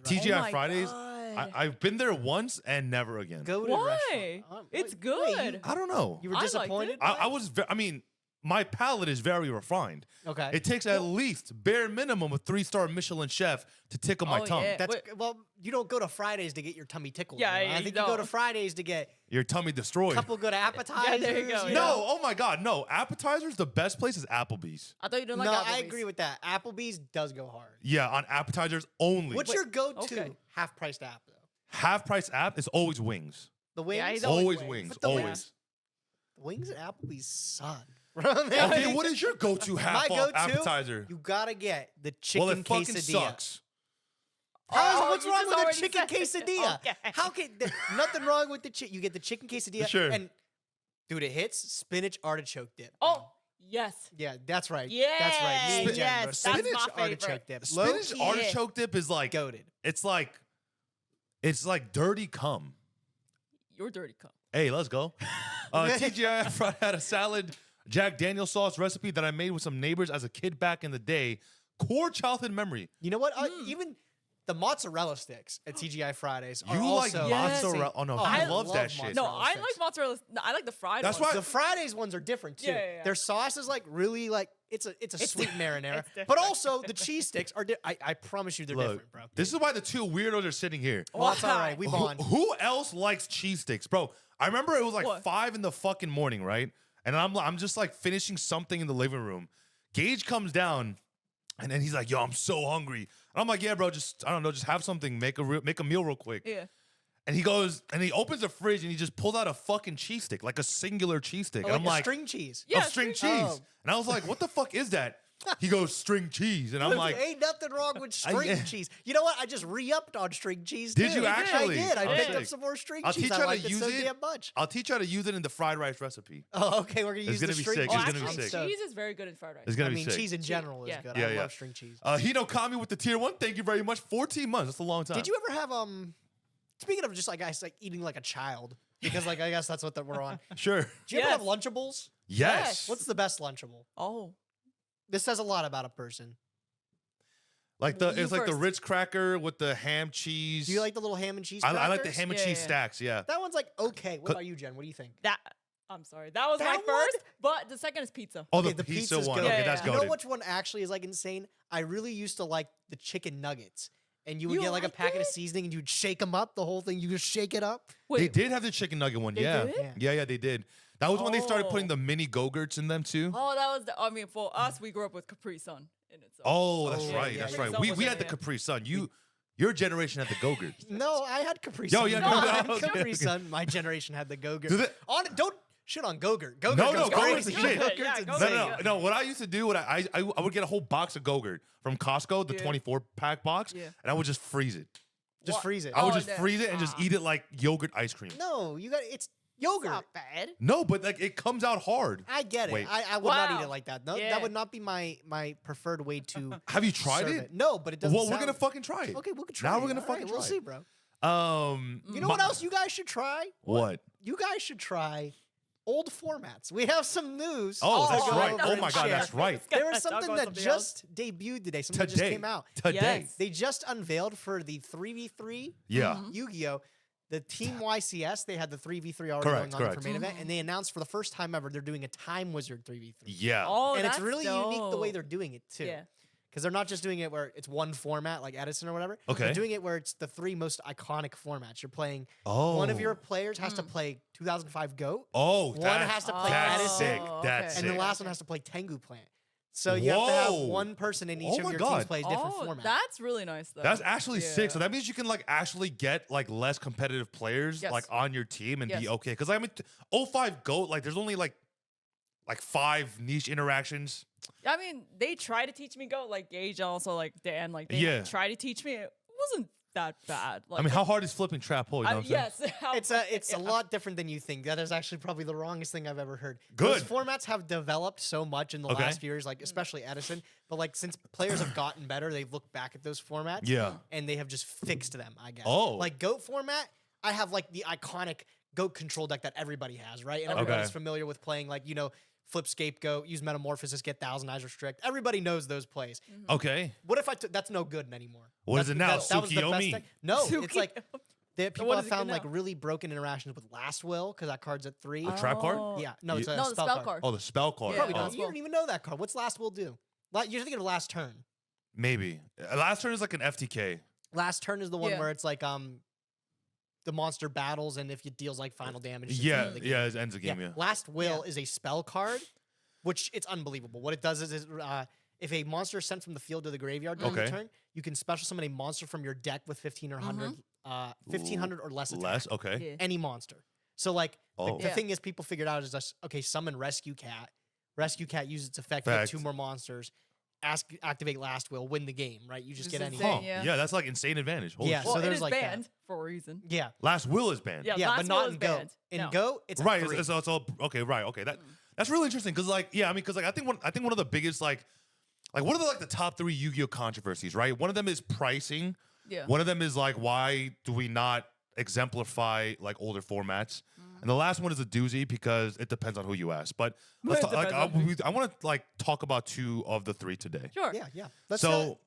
Fridays. TGI my Fridays. God. I've been there once and never again. Go to Why? restaurant. It's Wait, good. I don't know. You were I liked disappointed? it. I was. I mean, my palate is very refined. Okay. It takes at least bare minimum a 3-star Michelin chef to tickle my Oh, tongue. yeah. That's Wait. well, you don't go to Fridays to get your tummy tickled. Yeah, bro. yeah, I you think you go to don't. Fridays to get Your tummy destroyed. a couple good appetizers. there you go, know? yeah. No, oh my God, no. Appetizers, the best place is Applebee's. I thought you didn't No, like I Applebee's. agree with that. Applebee's does go hard. Yeah, on appetizers only. What's Wait, your go-to okay. half-priced app though? Half price app is always wings. The wings. Yeah, he's Always wings. wings. But the Always. wings- The wings at Applebee's suck. Okay, what is your go-to My half off go-to, appetizer? you gotta get the Well, chicken it fucking quesadilla. sucks. What's you wrong just with a already chicken said it. quesadilla? Okay. How can nothing wrong with the chicken? You get the chicken quesadilla, Sure. and dude, it hits spinach artichoke dip. Oh, yes. yeah, that's right. Yeah, that's right. Me and Jen, yes, bro. that's Spinach my favorite. artichoke dip. Spinach Low-key artichoke dip is like goated. it's like dirty cum. You're dirty cup. Hey, let's go. TGI Friday had a salad Jack Daniel's sauce recipe that I made with some neighbors as a kid back in the day. Core childhood memory. You know what? Even the mozzarella sticks at TGI Fridays are You like also Yes. mozzarella? Oh no, Oh, he I loves love that shit. No, Mozzarella I sticks. like mozzarella. No, I like the fried That's ones. why- The Fridays ones are different too. Yeah. Their sauce is like really like it's a sweet marinara, it's but different. also the cheese sticks are. I promise you, they're Look, different, bro. this is why the two weirdos are sitting here. Well, that's all right. We Who, bond. who else likes cheese sticks, bro? I remember it was like What? 5 in the fucking morning, right? And I'm just like finishing something in the living room. Gage comes down, and then he's like, "Yo, I'm so hungry." And I'm like, "Yeah, bro, just I don't know, just have something, make a meal real quick." Yeah. And he goes and he opens the fridge and he just pulled out a fucking cheese stick, like a singular cheese stick. Oh, And I'm like like, string cheese. Yeah, of string string- cheese. Oh. And I was like, "What the fuck is that?" He goes, "String cheese," and I'm like, ain't nothing wrong with string yeah. cheese. You know what? I just re-upped on string cheese. Did too. you actually? I did. I Oh, picked sick. up some more string I'll cheese. teach I you how to liked it use so it. damn much. I'll teach you how to use it in the fried rice recipe. Oh, okay. We're gonna use gonna the be string sick. cheese. It's Oh, gonna be actually, sick. cheese is very good in fried rice. It's gonna I be mean, sick. cheese in general is Yeah. good. Yeah, I yeah. love string cheese. Hino Kami with the tier 1. Thank you very much. 14 months. That's a long time. Did you ever have Speaking of just like guys like eating like a child, because like I guess that's what we're on. Sure. Do you ever have Yes. Lunchables? Yes. What's the best Lunchable? Oh. This says a lot about a person. Like You it's like the first. Ritz cracker with the ham cheese. Do you like the little ham and cheese? I like the crackers? ham and Yeah, cheese yeah. stacks. Yeah. That one's like okay. What Co- about you, Jen? What do you think? I'm sorry. That was That my one? first, but the second is pizza. Oh, Okay, the the pizza pizza's one. good. Okay, Yeah, that's yeah. You goated. know which one actually is like insane? I really used to like the chicken nuggets. And you would You get like a liked packet of it? seasoning and you'd shake them up. The whole thing, you just shake it up. They did have the chicken nugget one. They Yeah. did? Yeah, they did. That was when they started putting Oh. the mini Go-Gurts in them too. Oh, that was I mean, for us, we grew up with Capri Sun in it. So. Oh, that's Oh, right. yeah, That's yeah. right. Capri We Sun had the was in it. Capri Sun. Your generation had the Go-Gurts. No, I had Capri Yo, Sun. yeah, No, I had okay, Capri okay. Sun. My generation had the Go-Gurt. Do they- Don't shit on Go-Gurt. Go-Gurt No, goes Go-Gurt's crazy. the shit. Go-Gurt's Yeah, insane. No, Go-Gurt. no. What I used to do, I would get a whole box of Go-Gurt from Costco, the Yeah. 24-pack box, Yeah. and I would just freeze it. Just What? freeze it. I would Oh, just yeah. freeze it and just eat it like yogurt ice cream. No, it's It's yogurt. not bad. No, but like it comes out hard. I get it. Wait. I would not eat Wow. it like that. No, Yeah. that would not be my preferred way to Have you tried serve it? No, but it doesn't Well, we're sound- gonna fucking try it. Okay, we can try Now it. we're gonna All fucking We'll try see, it. bro. You You know what else you guys should try? What? You guys should try old formats. We have some news. Oh, to that's go right. over Oh and my God, share. that's right. There was Talk something about that something else. just debuted today. Something that just Today. came out. Today. Yes. They just unveiled for the 3v3 Yeah. Yu-Gi-Oh! The Team YCS, they had the 3v3 already Correct, going on there correct. for main event, and they announced for the first time ever they're doing a Time Wizard 3v3. Yeah. Oh, and it's that's really unique the way dope. they're doing it too. Yeah. Because they're not just doing it where it's one format like Edison or whatever. Okay. They're doing it where it's the 3 most iconic formats. You're playing Oh. one of your players has to play 2005 GOAT, Oh, one that's, has to play that's Edison, sick. Oh, That's okay. and sick. the last one has to play Tengu Plant. So you have to have Whoa. one person in each Oh of my your God. teams plays different Oh, formats. that's really nice though. That's actually sick. So Yeah. that means you can like actually get like less competitive players Yes. like on your team and be Yes. okay. Because I mean, 05 GOAT, like there's only like 5 niche interactions. I mean, they try to teach me Go, like Gage, also like Dan, like they Yeah. try to teach me. It wasn't that bad. Like, I mean, how hard is flipping trap hole? You know what I'm saying? yes, how- It's a lot different than you think. That is actually probably the wrongest thing I've ever heard. Good. Those formats have developed so much in the Okay. last few years, like especially Edison. But like since players have gotten better, they've looked back at those formats. Yeah. And they have just fixed them, I guess. Oh. Like GOAT format, I have like the iconic GOAT control deck that everybody has, right? And Okay. everybody's familiar with playing like, flip Scapegoat, use Metamorphosis, get Thousand Eyes Restrict. Everybody knows those plays. Okay. What if I took? That's no good anymore. What is it now? That was the best Tsukiyomi? deck. No, it's like people what have is it good found like now? really broken interactions with Last Will because that card's at 3. A trap card? Yeah, no, it's a No, the spell spell card. card. Oh, the spell card. Yeah. Probably Oh, don't. You don't even know that card. What's Last Will do? You're thinking of Last Turn. maybe. Last turn is like an FTK. Last Turn is the one Yeah. where it's like the monster battles, and if it deals like final damage, it's the Yeah, end of the game. yeah, it ends the game, yeah. Last Will is a spell card, which it's unbelievable. What it does is if a monster is sent from the field to the graveyard during the Okay. turn, you can special summon a monster from your deck with 15 or 100, 1500 or less attack. Less? Okay. Yeah. Any monster. So like Oh. the Yeah. thing is, people figured out is just okay. Summon Rescue Cat. Rescue Cat uses its effect, hit Fact. 2 more monsters. Activate Last Will, win the game. Right? You just It's get any. insane. Huh. Yeah. Yeah, that's like insane advantage. Holy Yeah, shit. Well, so it there's is like that. banned for a reason. Yeah, Last will is banned. Yeah, yeah, Last but not Will in is Go. banned. In No. Go, it's at Right. 3. It's okay. Right. Okay. That's really interesting because, like, yeah, I mean, because like I think one of the biggest like one of the like the top 3 Yu-Gi-Oh controversies, right? One of them is pricing. Yeah. One of them is like, why do we not exemplify like older formats? And the last one is a doozy because it depends on who you ask. But let's It talk, like, depends I want to like talk about 2 of the 3 today. Sure. Yeah. Let's, So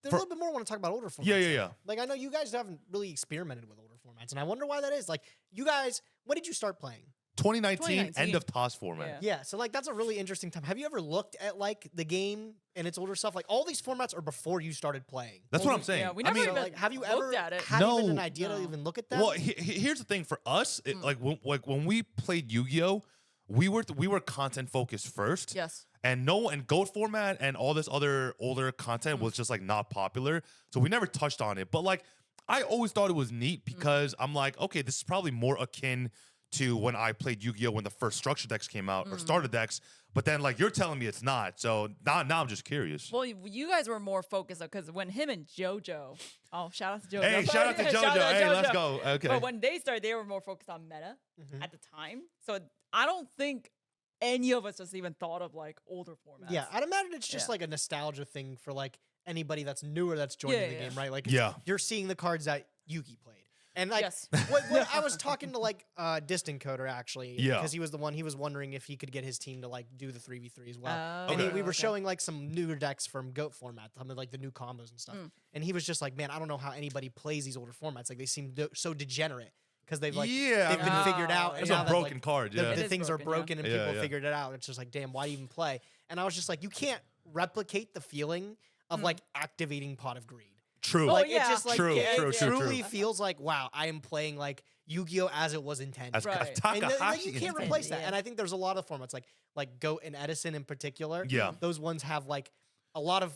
there's for- a little bit more I want to talk about older formats. yeah. Like, I know you guys haven't really experimented with older formats, and I wonder why that is. Like, you guys, when did you start playing? 2019 end 2019. of TOS format. Yeah. Yeah, so, like, that's a really interesting time. Have you ever looked at, like, the game and its older stuff? Like, all these formats are before you started playing. That's what I'm saying. Yeah, we I never mean, So, even like, have you looked ever at it. had even an No. idea to No. even look at that? Well, here's the thing for us. Like when we played Yu-Gi-Oh, we were content focused first. Yes. And GOAT format and all this other older content was just like not popular. So we never touched on it. But like I always thought it was neat because I'm like, okay, this is probably more akin to when I played Yu-Gi-Oh when the first structure decks came out or starter decks. But then like you're telling me it's not. So now I'm just curious. Well, you guys were more focused because when him and JoJo, shout out to JoJo. Hey, shout out to JoJo. Hey, let's go. Okay. But when they started, they were more focused on meta at the time. So I don't think any of us just even thought of like older formats. yeah, I'd imagine it's just, Yeah. like, a nostalgia thing for, like, anybody that's newer that's joining Yeah, the yeah. game, right? Like, Yeah. you're seeing the cards that Yugi played. And, like, Yes. what I was talking to, like, Distant Coder, actually. Yeah. Because he was wondering if he could get his team to, like, do the 3v3 as well. Oh, And Okay. we were okay. showing like some newer decks from GOAT format, some of like the new combos and stuff. And he was just like, man, I don't know how anybody plays these older formats. Like they seem so degenerate because they've like Yeah, they've I been mean, figured out. It's and a now that, broken like, card. the, Yeah. It the is things are broken, yeah. broken and Yeah, people yeah. figured it out. It's just like, damn, why even play? And I was just like, you can't replicate the feeling of like activating Pot of Greed. True. Like yeah. it just like True, it true, true, truly true. feels like, wow, I am playing like Yu-Gi-Oh as it was intended. As Right. as And Takahashi Like, you can't intended. replace that. Yeah. And I think there's a lot of formats like Goat and Edison in particular. Yeah. Those ones have like a lot of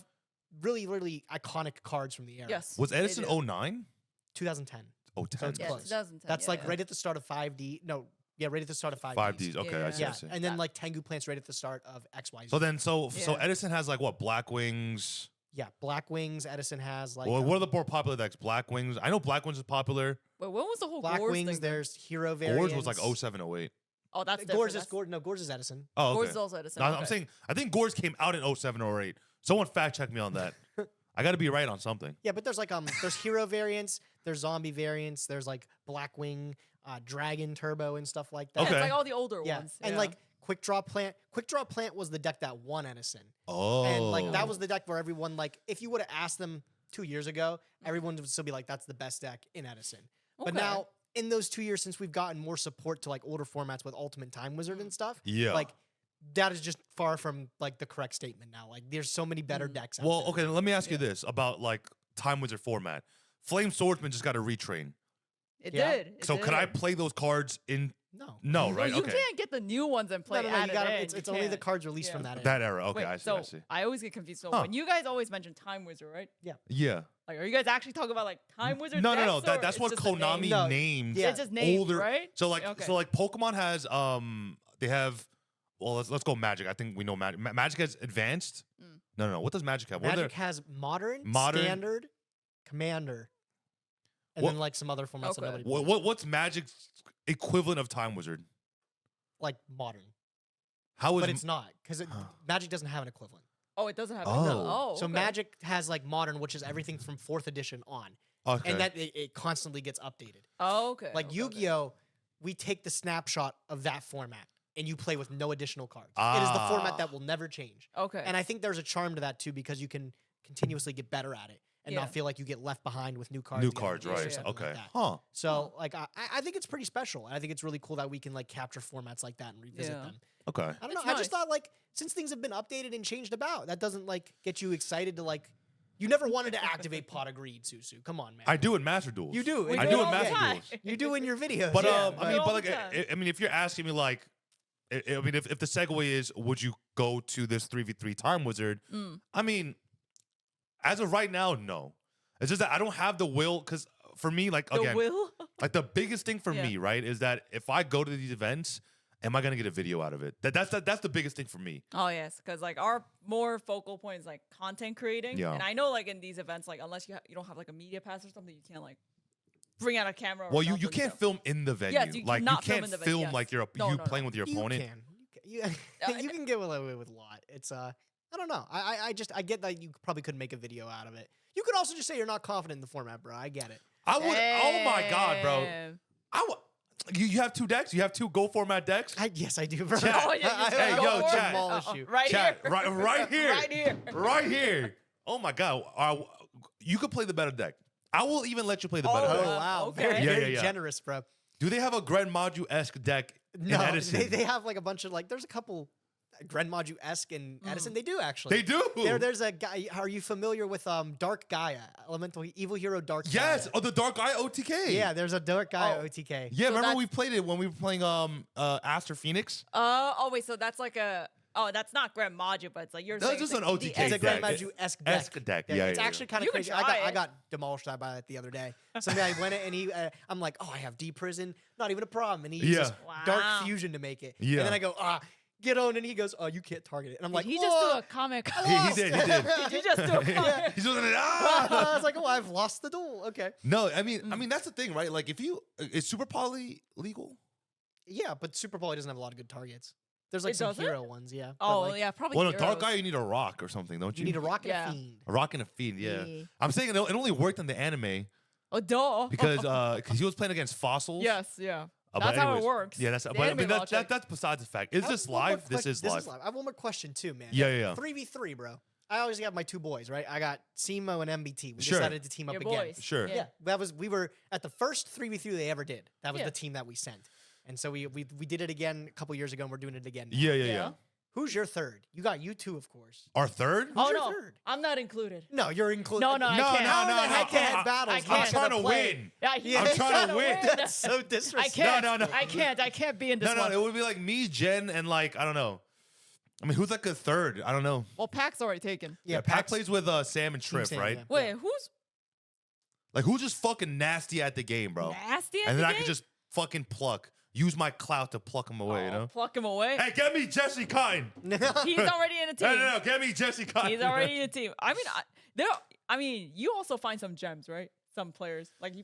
really, really iconic cards from the era. Yes. Was they Edison do. 09? 2010. Oh, 10. it's Yeah, close. 2010. That's yeah, like yeah. right at the start of 5D. No, yeah, right at the start of 5D. 5Ds. Okay, I Yeah. see. Yeah, I see. and then like Tengu Plants right at the start of XYZ. So then, so Yeah. Edison has like what? Black Wings. yeah, Black Wings. Edison has like Well, what are the more popular decks? Black Wings. I know Black Wings is popular. Wait, when was the whole Black Gores Wings. thing? There's Hero variants. Gores was like 07, 08. Oh, that's Gores different. is Gores. No, Gores is Edison. Oh, Gores okay. is also Edison. No, okay. I'm saying I think Gores came out in 07 or 08. Someone fact check me on that. I got to be right on something. Yeah, but there's like there's Hero variants. There's Zombie variants. There's like Blackwing, Dragon Turbo, and stuff like that. Yeah, Okay. it's like all the older Yeah, ones. and yeah. like Quick Draw Plant. Quick Draw Plant was the deck that won Edison. Oh, And like that was the deck where everyone like if you would have asked them 2 years ago, everyone would still be like, that's the best deck in Edison. But Okay. now in those 2 years since we've gotten more support to like older formats with Ultimate Time Wizard and stuff, Yeah. like that is just far from like the correct statement now. Like there's so many better decks out Well, there. okay. Let me ask you this about like Time Wizard format. Flame Swordsman just got to retrain. it yeah. did. It So could I did. play those cards in? No. No, No, right? you Okay. can't get the new ones and play. No, add you it gotta, in. it's You only the can't. cards released Yeah. from that era. That era. Okay, Wait, I see. so I see. I always get confused. So Huh. when you guys always mention Time Wizard, right? Yeah. Like, are you guys actually talking about like Time Wizard? No, no, no. decks, or That's it's what just a name? Konami No, named. yeah. It's just named, older. right? So like, Okay. so like Pokemon has they have. Well, let's go Magic. I think we know Magic. Magic has advanced. No. What does Magic have? What are Magic their- has modern, Modern- standard, commander, and What- then like some other formats that Okay. nobody plays. what's Magic's equivalent of Time Wizard? Like modern. How is But it's not because Magic doesn't have an equivalent. Oh, it doesn't have. Oh. No. Oh, So okay. Magic has like modern, which is everything from 4th edition on, okay? and that it constantly gets updated. Oh, okay. Like okay, Yu-Gi-Oh, we take the snapshot of that format and you play with no additional cards. It is the format that will never change. Okay. And I think there's a charm to that too because you can continuously get better at it and not feel like you get left behind with new cards. New cards, or right? something Okay. like that. Huh. So like I think it's pretty special. And I think it's really cool that we can like capture formats like that and revisit them. Okay. I don't know. It's I just nice. thought like since things have been updated and changed about, that doesn't like get you excited to like. You never wanted to activate Pot of Greed, Susu. Come on, man. I do in Master Duels. You do. We I do do it in all the Master time. Duels. You do in your videos. But yeah, I mean, all but like, the time. I mean, if you're asking me, like, I mean, if the segue is, would you go to this 3v3 Time Wizard? I mean, as of right now, no. It's just that I don't have the will, because for me, like, The again, will? like the biggest thing for me, right, is that if I go to these events, am I gonna get a video out of it? That's the biggest thing for me. Oh yes, because like our more focal point is like content creating. Yeah. And I know like in these events, like unless you don't have like a media pass or something, you can't like bring out a camera. Or Well, you nothing, can't so- film in the venue. Yes, you like you cannot film can't in the venue, film yes. like you're No, no, playing no. with your you opponent. can. You can get away with a lot. It's I don't know. I get that you probably couldn't make a video out of it. You could also just say you're not confident in the format, bro. I get it. I would. Oh my god, bro. Damn. I would. You have 2 decks. You have 2 Go format decks. Yes, I do, bro. Chat. Oh, yeah, Hey, go yo, for it. chat. Demolish you. Right Chat, here. right here, Right here. right here. Oh my god, you could play the better deck. I will even let you play the better Oh, Oh deck. wow, okay. very, Yeah, very yeah. generous, bro. Do they have a Grand Maju-esque deck in No, Edison? they have like a bunch of like. There's a couple Gren Maju-esque in Edison. They do actually. They do. There's a guy. Are you familiar with Dark Gaia, Elemental Evil Hero Dark Yes. Gaia? Oh, the Dark Eye OTK. Yeah, there's a Dark Gaia Oh. OTK. Yeah, So remember that's- we played it when we were playing Aster Phoenix? Oh wait, so that's like a that's not Grand Maju, but it's like you're No, saying it's just the- an the OTK It's a X Grand deck. Maju-esque Esque deck. deck. Yeah, it's yeah, actually yeah. kind You of can crazy. try I it. got demolished by it the other day. Somebody I went it and I'm like, oh, I have D Prison, not even a problem. And he uses Wow. Dark Fusion to make it. Yeah. And then I go, get on, and he goes, oh, you can't target it. And I'm like, Did he just do "Whoa." a comic? He did. He did. Did you just do a comic? He's doing it. I was like, oh, I've lost the duel. Okay. No, I mean that's the thing, right? Like if you is Super Poly legal? Yeah, but Super Poly doesn't have a lot of good targets. There's like It some doesn't? hero ones, yeah. but, Oh like, yeah, probably. Well, no, Dark heroes. Eye you need a rock or something, don't you? You need a rock and Yeah. a fiend. A rock and a fiend, yeah. Yeah. I'm saying it only worked in the anime Oh duh. because he was playing against fossils. yes, yeah. But That's how it anyways, works. Yeah, that's The but I anime mean logic. that's besides the fact. Is I have this one more live? This question- is live. I have one more question too, man. Yeah, yeah, yeah. 3v3, bro. I always have my 2 boys, right? I got Simo and MBT. We Sure. decided to team up Your again. boys. Sure. Yeah, we were at the first 3v3 they ever did. That was Yeah. the team that we sent. And so we did it again a couple years ago, and we're doing it again now. Yeah, yeah, Yeah. yeah. Who's your third? You got you 2, of course. Our third? Who's Oh your no, third? I'm not included. No, you're included. No, I No, can't. no, no, no. Head-to-head battles. I we're can't. not I'm trying gonna to play. win. Yeah, I'm trying to win. That's so disrespectful. I can't. No, no, no. I can't be in this No, no, one. it would be like me, Jen, and like I don't know. I mean, who's like a third? I don't know. Well, Pack's already taken. Yeah, Pac Pax- plays with Sam and Team Triff, Sam, right? yeah. Wait, who's Like who's just fucking nasty at the game, bro? nasty? At And the then I game? could just fucking use my clout to pluck him away, you know? pluck him away. Hey, get me Jesse Kine. He's already in a team. No, get me Jesse Kine. He's already in a team. I mean, you also find some gems, right? Some players like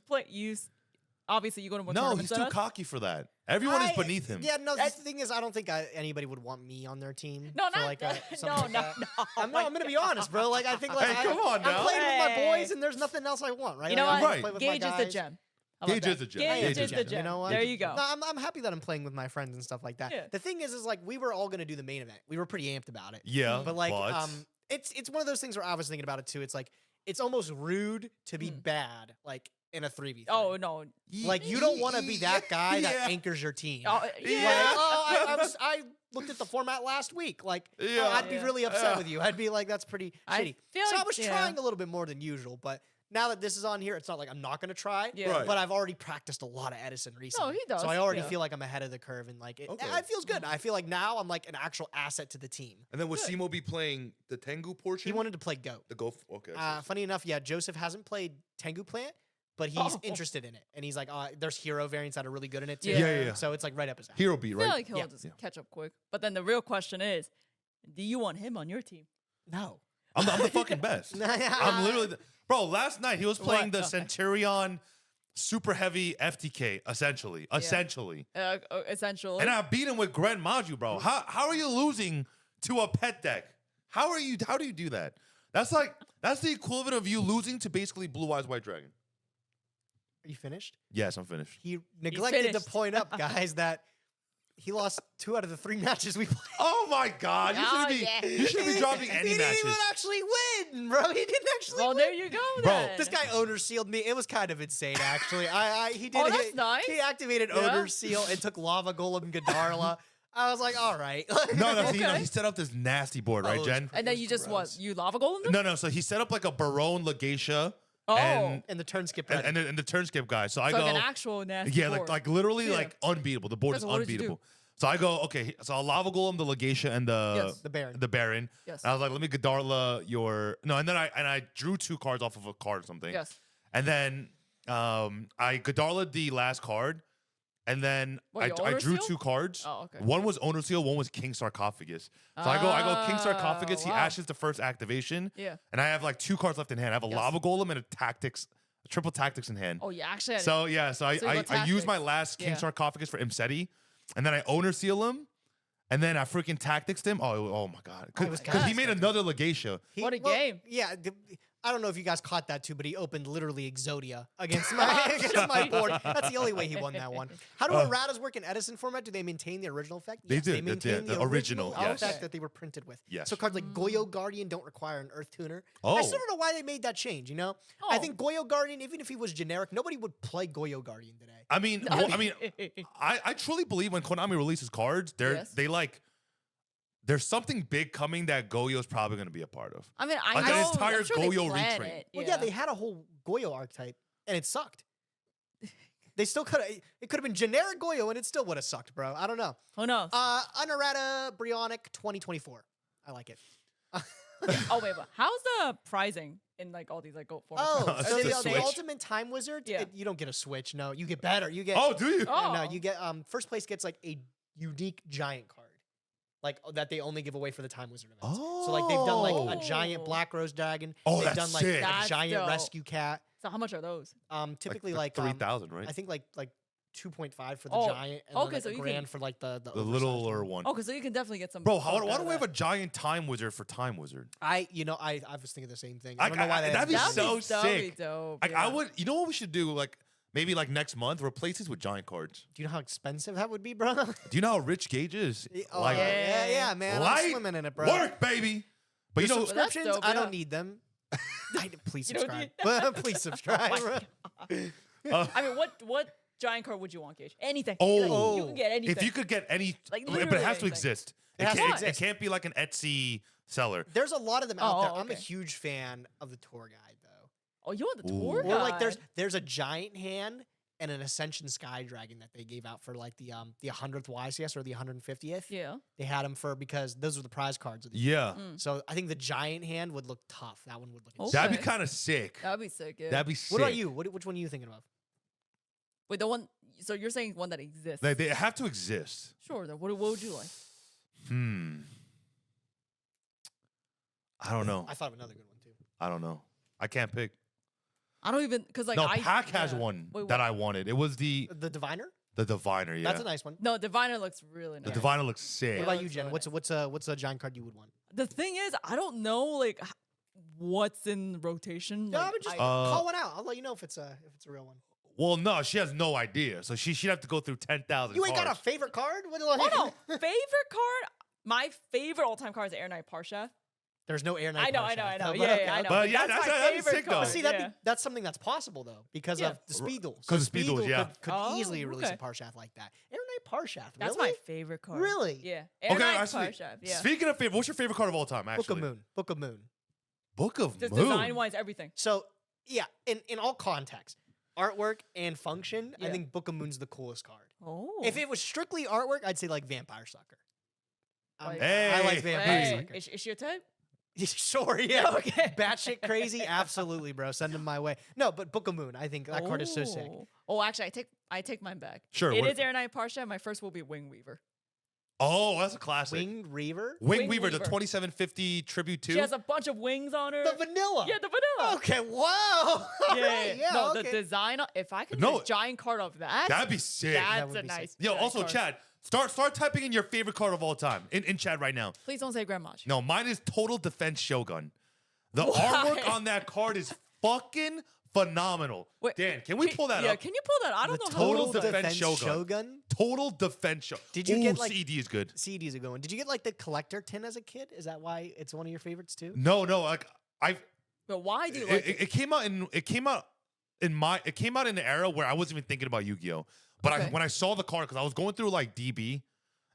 obviously you go to more No, tournaments he's than too us. cocky for that. Everyone is beneath him. Yeah, no. The thing is, I don't think anybody would want me on their team. No, for not like that. something No, like no, that. no. I'm gonna be honest, bro. Like I think, like Hey, come on now. I'm playing with my Hey. boys, and there's nothing else I want, right? You know Like, what? I wanna play with my Gage is the guys. gem. How about Gage that? is the gem. Gage Gage is the gem. You know what? There you go. No, I'm happy that I'm playing with my friends and stuff like that. Yeah. The thing is like we were all gonna do the main event. We were pretty amped about it. Yeah, But like, it's one of those things where I was thinking about it too. It's like it's almost rude to be bad, like in a 3v3. Oh no. Like you don't want to be that guy that Yeah. anchors your team. Oh, Like, yeah. I looked at the format last week. Like, Yeah. I'd be Yeah. really upset with you. I'd be like, that's pretty I shitty. feel So I like- was yeah. trying a little bit more than usual, but now that this is on here, it's not like I'm not gonna try. Yeah. Right. But I've already practiced a lot of Edison recently. he does, So I already yeah. feel like I'm ahead of the curve, and like it Okay. feels good. I feel like now I'm like an actual asset to the team. And then would Simo be playing the Tengu portion? He wanted to play Goat. the go. Okay. Funny enough, yeah, Joseph hasn't played Tengu Plant, but he's Oh. interested in it, and he's like, there's hero variants that are really good in it too. Yeah. So it's like right up his alley. Hero beat, I feel right? like he'll Yeah. just catch up quick. But then the real question is, do you want him on your team? No. I'm the fucking best. I'm literally, bro. Last night he was playing the Okay. Centurion super heavy FTK, essentially, essentially, Essentially. and I beat him with Grand Maju, bro. How are you losing to a pet deck? How do you do that? That's the equivalent of you losing to basically Blue Eyes White Dragon. Are you finished? Yes, I'm finished. He neglected to finished. point up, guys, that He lost 2 out of the 3 matches we played. Oh my God! Oh, You shouldn't be dropping any He didn't matches. even actually win, bro. He didn't actually Well, win. there you go, Bro, then. This guy owner sealed me. It was kind of insane, actually. He did. Oh, that's nice. He activated Yeah. owner seal and took lava golem Gadarla. I was like, all right. No, Okay. he set up this nasty board, right, Oh, Jen? And then you just what? You lava golem them? No. So he set up like a Barone Legatia Oh. and And the turn skip. and the turn skip guy. So I So go, like an actual nasty yeah, board. like literally Yeah. like unbeatable. The board Okay, is so what did you do? unbeatable. So I go, okay. So I'll lava golem the Legatia and Yes. The Baron. The Baron. Yes. And I was like, let me Gadarla your and then I drew 2 cards off of a card or something. Yes. And then I Gadarla the last card. And then What, your I owner drew seal? 2 cards. Oh, okay. One was owner seal, one was King Sarcophagus. So I go King Sarcophagus. He wow. ashes the first activation. Yeah. And I have like 2 cards left in hand. I have a Yes. lava golem and a triple tactics in hand. Oh, yeah. Actually, So yeah, so So you go I use my tactics. last King Yeah. Sarcophagus for Imseti, and then I owner seal him, and then I freaking tactics him. Oh my God, I was because he kinda made another Legatia. What a game. Yeah. I don't know if you guys caught that too, but he opened literally Exodia against my board. That's the only way he won that one. How do erratas work in Edison format? Do they maintain the original effect? They Yes, do. They maintain The original, yes. effect that they were printed with. Yes. So cards like Goyo Guardian don't require an Earth Tuner. I Oh. still don't know why they made that change. You know, I Oh. think Goyo Guardian, even if he was generic, nobody would play Goyo Guardian today. I mean, I truly believe when Konami releases cards, Yes. they like. There's something big coming that Goyo's probably going to be a part of. I mean, I Like an know. entire I'm sure they Goyo plan retrain. it, Well, yeah, they had a whole Goyo archetype, and it sucked. They still could have. It could have been generic Goyo, and it still would have sucked, bro. I don't know. Who knows? Unerrata Brionic 2024. I like it. Oh wait, but how's the pricing in like all these like gold formats? Oh, It's so just a the Switch. ultimate time wizard. Yeah. You don't get a Switch. No, you get better. You get. Oh, do you? Oh. No, you get. First place gets like a unique giant card, like that they only give away for the time wizard events. So like they've done like a giant Oh. black rose dragon. Oh, they've that's done like sick. a That's giant dope. rescue cat. So how much are those? Typically like 3,000, right? I think like 2.5 for the Oh, giant, and okay, then like so a you grand can- for like the The oversized littler one. one. Okay, so you can definitely get some. Bro, some why out do of we have that. a giant time wizard for time wizard? I was thinking the same thing. I don't know why that'd be haven't done so that. That'd be sick. dope. Like yeah. I would, you know what we should do? Like maybe like next month, replace these with giant cards. Do you know how expensive that would be, bro? Do you know how rich Gage is? Oh, Like, yeah, man. I'm light swimming in it, bro. work, baby. But you know, Well, that's Subscriptions, dope, I yeah. don't need them. Please You don't subscribe. Please subscribe. bro. I mean, what giant card would you want, Gage? Anything. Oh. You can get anything. if you could get any, Like, but it literally has to anything. exist. It has to can't, exist. It can't be like an Etsy seller. There's a lot of them out Oh, there. I'm a okay. huge fan of the tour guide, though. Oh, you want the Ooh. tour Or like guide? there's a giant hand and an Ascension Sky Dragon that they gave out for like the 100th YCS or the 150th. Yeah. They had them for because those were the prize cards. Of the Yeah, Mm. So I think the giant hand would look tough. That one would look. Okay. insane. that'd be kind of sick. That'd be sick. Yeah. That'd be sick. What about you? Which one are you thinking of? Wait, the one. So you're saying one that exists? They have to exist. Sure. Then what would you like? I don't know. I thought of another good one too. I don't know. I can't pick. I don't even because like No, I Pack has yeah. one Wait, that what? I wanted. It was the The Diviner. Diviner. Yeah, That's a nice one. No, Diviner looks really the nice. Diviner looks sick. What Yeah, about you, looks Jen? really What's a giant card you would want? The thing is, I don't know like what's in rotation. No, like, but just I- call one out. I'll let you know if it's a real one. Well, no, she has no idea. So she'd have to go through 10,000 You ain't got a cards. favorite card? What oh no, favorite card. My favorite all-time card is Air Knight Parsha. There's no Air Knight. I know. Parsha, Yeah, but yeah, okay, I know. okay. But yeah, that's my that'd be favorite sick, though. card. But see, yeah. that's something that's possible though because Yeah. of the Speedle. 'Cause of Speedles, yeah. could Oh, easily release okay. a Parshath like that. Air Knight Parshath. That's really? my favorite card. Really? Yeah. Air Okay, Knight I see. Parsha. Yeah. Speaking of favorite, what's your favorite card of all time? Book Actually, of Moon. Book of Moon. Book of Just Moon. design-wise, everything. So yeah, in all contexts, artwork and function, I Yeah. think Book of Moon's the coolest card. Oh. If it was strictly artwork, I'd say like Vampire Sucker. Like- I like Hey. Vampire Hey, Sucker. is she your type? Sure, yeah. Okay. Batshit crazy, absolutely, bro. Send them my way. No, but Book of Moon, I think that card is so sick. Oh, actually, I take mine back. Sure, It what- is Air Knight Parsha. My first will be Wing Weaver. Oh, that's a classic. Winged Reaver, Wing Weaver, the Weaver. 2750 tribute 2. She has a bunch of wings on her. the vanilla. Yeah, the vanilla. Okay, wow. All right, yeah, no, okay. the design. If I could No, get a giant card of that, That'd be sick. That that's would a be sick. nice. Yo, giant also, card. Chad, start typing in your favorite card of all time in chat right now. Please don't say Grand Mach. No, mine is Total Defense Shogun. The Why? artwork on that card is fucking phenomenal. Wait, Dan, can we pull that yeah, up? can you pull that? I don't The know how to Total do that. Defense Shogun. Total Defense Show. Did you Ooh, get, like- CD is good. CD's a good one. Did you get like the collector tin as a kid? Is that why it's one of your favorites too? No, like But why do you like it? it came out in an era where I wasn't even thinking about Yu-Gi-Oh. But Okay. when I saw the card, because I was going through like DB,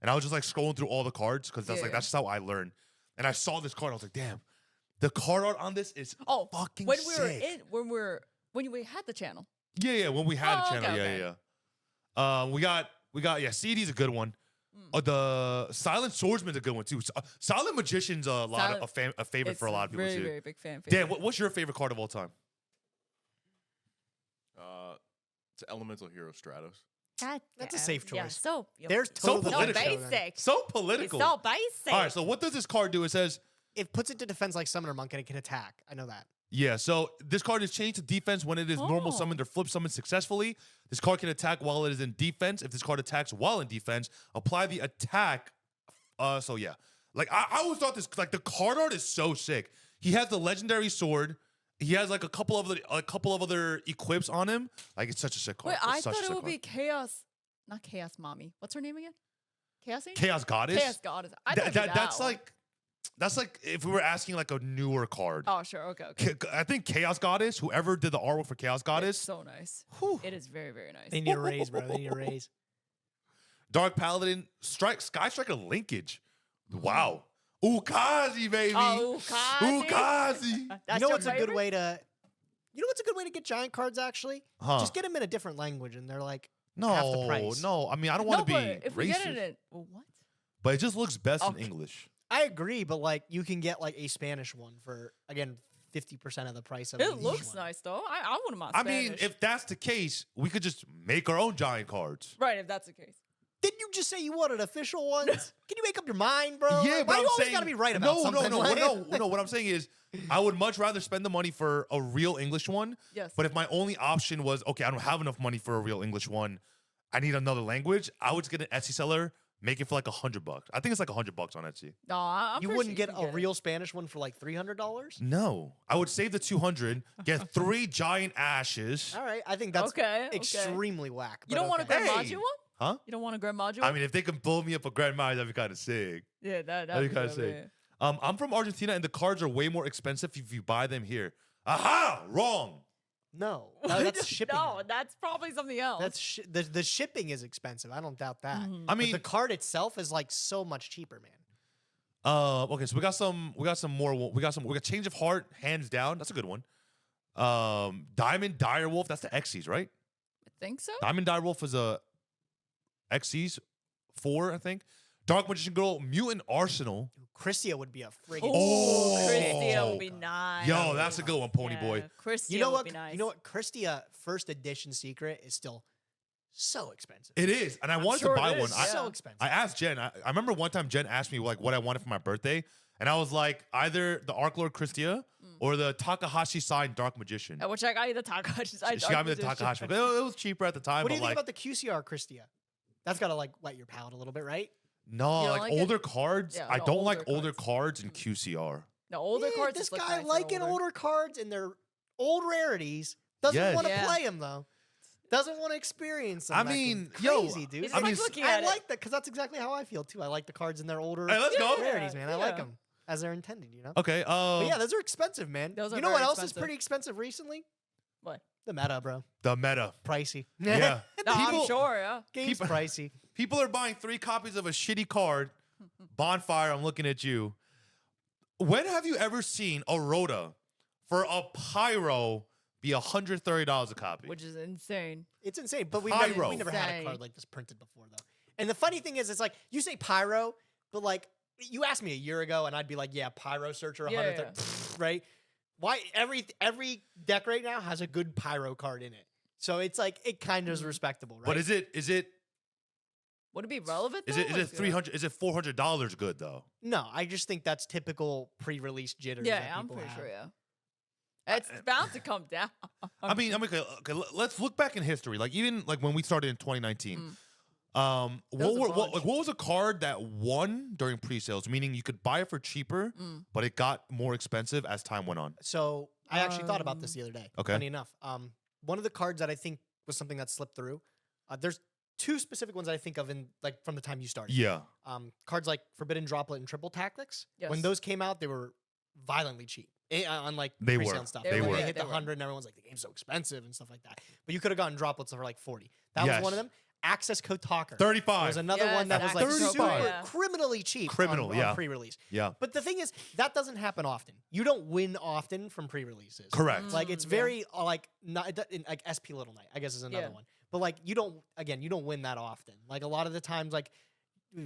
and I was just like scrolling through all the cards because that's Yeah. just how I learned. And I saw this card, I was like, damn, the card art on this is fucking when sick. When we had the channel. Yeah, when we had a Oh, channel, okay. yeah. We got CD's a good one. The Silent Swordsman's a good one too. Silent Magician's a favorite for a lot of people very, too. very big fan. Dan, what's your favorite card of all time? It's Elemental Hero Stratos. God That's a damn. safe Yeah, choice. so There's So total so political. Defense Shogun. basic. So It's political. so basic. All right, so what does this card do? It says, It puts it to defense like Summoner Monk and it can attack. I know that. yeah, so this card is changed to defense when it is normal Oh. summoned or flip summoned successfully. This card can attack while it is in defense. If this card attacks while in defense, apply the attack. So yeah. Like I always thought this, like the card art is so sick. He has the legendary sword. He has like a couple of other equips on him. Like it's such a sick card. Wait, It's I such a thought it sick would card. be Chaos, not Chaos Mommy. What's her name again? Chaos Angel? Chaos Goddess. Chaos Goddess. I thought it'd be that one. That's like if we were asking like a newer card. Oh, sure. Okay. I think Chaos Goddess, whoever did the artwork for Chaos It's Goddess, so nice. whew. It is very, very nice. They need a raise, bro. They need a raise. Dark Paladin, Sky Striker linkage. Wow. Ukazi, baby. Oh, Ukazi. Ukazi. That's You know your what's a good favorite? way to? You know what's a good way to get giant cards actually? Huh. Just get them in a different language, and they're like no, half the price. no. I mean, I don't want to No, be but if we get racist, it in, well, what? but it just looks best in Okay. English. I agree, but like you can get like a Spanish one for again 50% of the price of an It English looks one. nice though. I wouldn't mind. I mean, Spanish. if that's the case, we could just make our own giant cards. right, if that's the case. Didn't you just say you wanted official ones? Can you make up your mind, bro? Yeah, Like, but why I'm you always saying gotta be right about no, something? no. Like- No. What I'm saying is, I would much rather spend the money for a real English one. Yes. But if my only option was, okay, I don't have enough money for a real English one, I need another language, I would just get an Etsy seller, make it for like $100. I think it's like $100 on Etsy. No, I'm You pretty wouldn't sure get can a it. real Spanish one for like $300? No, I would save the 200, get 3 giant ashes. All right, I think that's Okay. extremely whack. You but don't want a okay. Grand Hey. Module one? Huh? You don't want a Grand Module? I mean, if they can build me up a Grand Master, that'd be kind of sick. yeah, That'd that'd be kind of sick. I'm from Argentina, and the cards are way more expensive if you buy them here. Aha! Wrong. No, that's shipping. No, though. that's probably something else. That's the shipping is expensive. I don't doubt that. Mhm. I But mean, the card itself is like so much cheaper, man. okay, so we got some more. We got Change of Heart, hands down. That's a good one. Diamond Direwolf, that's the Xyz, right? I think so. Diamond Direwolf is a Xyz 4, I think. Dark Magician Girl, Mutant Arsenal. Christia would be a friggin' Oh. Christia would be nice. Yo, that's a good one, Pony Yeah, Boy. Christia You know would what? be nice. You know what? Christia first edition secret is still so expensive. It is, and I wanted sure to buy it one. is, I, yeah. So expensive. I asked Jen. I remember one time Jen asked me like what I wanted for my birthday, and I was like either the Arc Lord Christia or the Takahashi signed Dark Magician. Which I got you the Takahashi. She got me the Takahashi. It was cheaper at the time, What do but you think like about the QCR Christia? That's gotta like wet your palate a little bit, right? no, You don't like like it? older cards. Yeah, I no, don't like older older cards. cards in QCR. The older Yeah, cards. This just look guy nice and liking older cards and their old rarities doesn't Yes. want to Yeah. play them though. Doesn't want to experience them. I That mean, can- yo, crazy, dude. He's I just mean, like looking I at it. like that because that's exactly how I feel too. I like the cards in their older Hey, let's go. rarities, man. I like Yeah. them as they're intended, you know. Okay. But yeah, those are expensive, man. Those are you know very what else is expensive. pretty expensive recently? What? The meta, bro. the meta. Pricey. Yeah. No, People- I'm sure. Yeah. Game's People- pricey. People are buying 3 copies of a shitty card. Bonfire, I'm looking at you. When have you ever seen a Rhoda for a Pyro be $130 a copy? Which is insane. It's insane, but we Pyro. never had a Insane. card like this printed before, though. And the funny thing is, it's like you say pyro, but like you asked me a year ago, and I'd be like, "Yeah, pyro searcher, Yeah, 130, right?" Why every deck right now has a good pyro card in it, so it's like it kind of is respectable, right? But is it Would it be relevant? is though? it Like, $300? Is it $400 good though? No, I just think that's typical pre-release jitters. Yeah, that I'm people pretty have. sure. Yeah. It's bound to come down. I mean, okay, let's look back in history. Like even like when we started in 2019. was a What was a card that won during pre-sales? Meaning you could buy it for cheaper, but it got more expensive as time went on. So I actually thought about this the other day. Okay. Funny enough. One of the cards that I think was something that slipped through. There's two specific ones that I think of in like from the time you started. Yeah. Cards like Forbidden Droplet and Triple Tactics. Yes. When those came out, they were violently cheap. On like They pre-sale were. and stuff. They When were. They hit They the were. 100 and everyone's like, the game's so expensive and stuff like that. But you could have gotten droplets for like 40. That Yes. was one of them. Access Code Talker. 35. There's another Yes, one that was like Access super 35. Yeah. criminally cheap Criminal, on yeah. pre-release. Yeah. But the thing is, that doesn't happen often. You don't win often from pre-releases. Correct. Like it's Yeah. very like not like SP Little Knight, I guess is another Yeah. one. But like you don't win that often. Like a lot of the times, like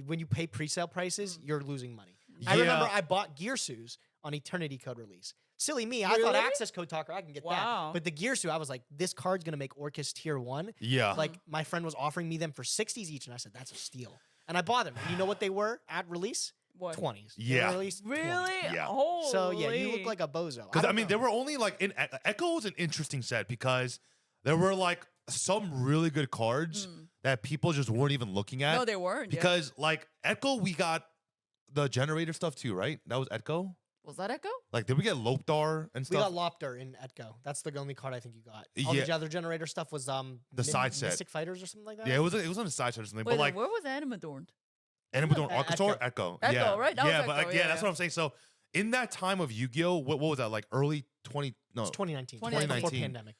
when you pay pre-sale prices, you're losing money. I remember I bought Gearsu's on Eternity Code release. Silly me, I thought Really? Access Code Talker, I can get Wow. that. But the Gearsu, I was like, this card's gonna make Orcus tier 1. Yeah. Like my friend was offering me them for 60s each, and I said that's a steal. And I bought them. And you know what they were at release? What? 20s. They Yeah. were released 20s. Really? Yeah. Holy. So yeah, you look like a bozo. Because I don't mean, know. there were only like in Echo was an interesting set because there were like some really good cards that people just weren't even looking at. No, they weren't. Yeah. Because like Echo, we got the generator stuff too, right? That was Echo. Was that Echo? Like, did we get Lopdar and We stuff? got Lopter in Etco. That's the only card I think you got. All Yeah. the other generator stuff was side set. Mystic Fighters or something like that. Yeah, it was on the side shot or something. Wait, but like, where was Anima adorned? and we're doing Echo. Arkator, Echo. Echo, yeah. right? That was yeah, but Echo, like, yeah, that's yeah. what I'm saying. So in that time of Yu-Gi-Oh, what was that? Like early 20? No, It's 2019. 2019. Before pandemic.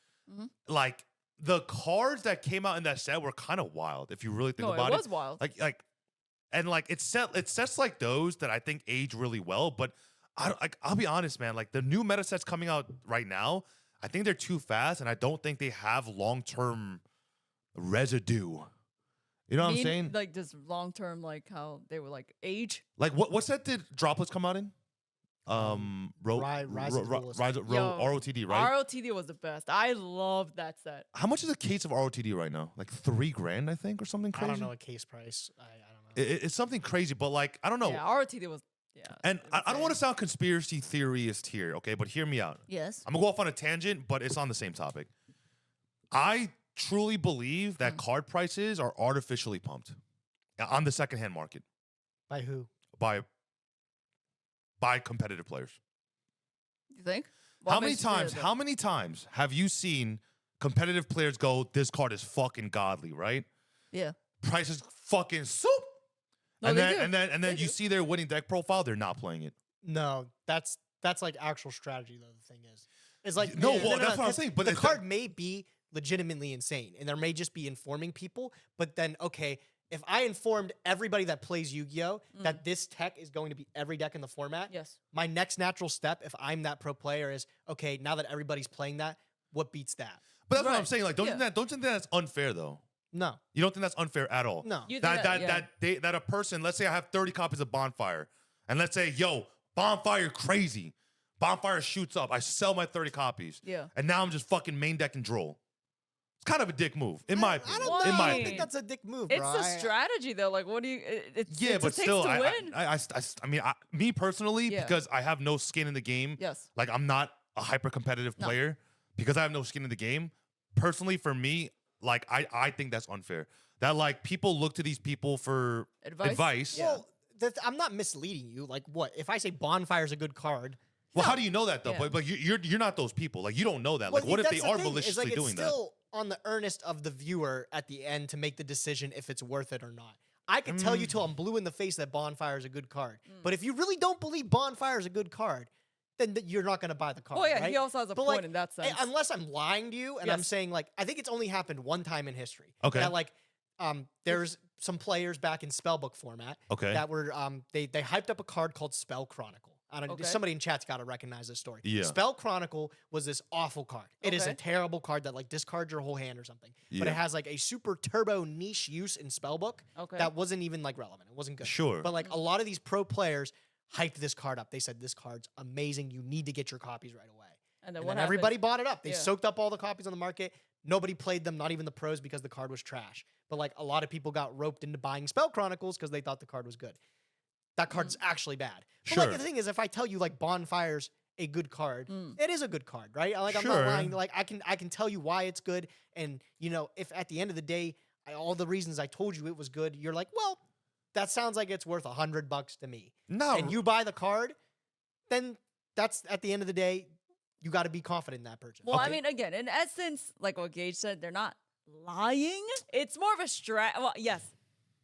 like the cards that came out in that set were kind of wild if you really think No, about it was wild. Like it's sets like those that I think age really well. But I'll be honest, man. Like the new meta sets coming out right now, I think they're too fast, and I don't think they have long-term residue. You know what I'm saying? Like this long term, like how they were like age. Like what set did Droplets come out in? Rise of the Duelist. Yo, ROTD, right? ROTD was the best. I loved that set. How much is a case of ROTD right now? Like $3,000, I think, or something I crazy. don't know a case price. I don't know. It's something crazy, but like I don't know. Yeah, ROTD was. Yeah. And I don't want to sound conspiracy theorist here, okay? But hear me out. Yes. I'm gonna go off on a tangent, but it's on the same topic. I truly believe that card prices are artificially pumped on the secondhand market By who? by competitive players. You think? How many times have you seen competitive players go, "This card is fucking godly," right? Yeah. Prices fucking soup. No, and they then do. and then and then They you do. see their winning deck profile, they're not playing it. No, that's like actual strategy though. The thing is, it's like No, well, that's what I'm 'cause saying, but the it's card may be legitimately insane, and there may just be informing people. But then, okay, if I informed everybody that plays Yu-Gi-Oh that this tech is going to be every deck in the format, Yes. my next natural step, if I'm that pro player, is okay. Now that everybody's playing that, what beats that? But that's what I'm Right. saying. Like, don't Yeah. you think that's unfair though? No, You don't think that's unfair at all? no. You think That a person, let's say I have 30 copies of Bonfire, and let's say, yo, Bonfire crazy. Bonfire shoots up. I sell my 30 copies. Yeah. And now I'm just fucking main deck and droll. It's kind of a dick move, in my I opinion. don't know. In my I don't opinion. think that's a dick move, It's bro. a strategy though. Like, what do you? It's Yeah, it but takes still, to I win. mean, me personally, Yeah. because I have no skin in the game. Yes. Like, I'm not a hyper competitive No. player because I have no skin in the game. Personally, for me, like, I think that's unfair. That like people look to these people for advice. Yeah. Well, I'm not misleading you. Like, what if I say Bonfire's a good card? Well, how do you know that though? Yeah. But you're not those people. Like, you don't know that. Well, Like, what if that's they the are thing, is, maliciously like, doing it's still on the earnest of the viewer at the end to make the decision if it's worth it or not. I could tell you till I'm blue in the face that Bonfire is a good card. But if you really don't believe Bonfire is a good card, then you're not going to buy the card. Oh yeah, right? he also has a But, point like, in that sense. Unless I'm lying to you and I'm Yes. saying, like, I think it's only happened one time in history. Okay. That, like, there's some players back in Spellbook format Okay. that were they hyped up a card called Spell Chronicle. I don't Okay. somebody in chat's got to recognize this story. Yeah. Spell Chronicle was this awful card. It is a Okay. terrible card that like discards your whole hand or something. But Yeah. it has like a super turbo niche use in Spellbook Okay. that wasn't even like relevant. It wasn't good. Sure. But like a lot of these pro players hyped this card up. They said this card's amazing. You need to get your copies right away. and then And what then happened? everybody bought it up. They Yeah. soaked up all the copies on the market. Nobody played them, not even the pros, because the card was trash. But like a lot of people got roped into buying Spell Chronicles because they thought the card was good. That card's actually bad. But Sure. like the thing is, if I tell you like Bonfire's a good card, it is a good card, right? Like I'm Sure. not lying. Like I can tell you why it's good. And you know, if at the end of the day, all the reasons I told you it was good, you're like, well, that sounds like it's worth $100 to me. No. And you buy the card, then that's at the end of the day, you got to be confident in that purchase. Well, I Okay. mean, again, in essence, like what Gage said, they're not lying. It's more of a Well, yes,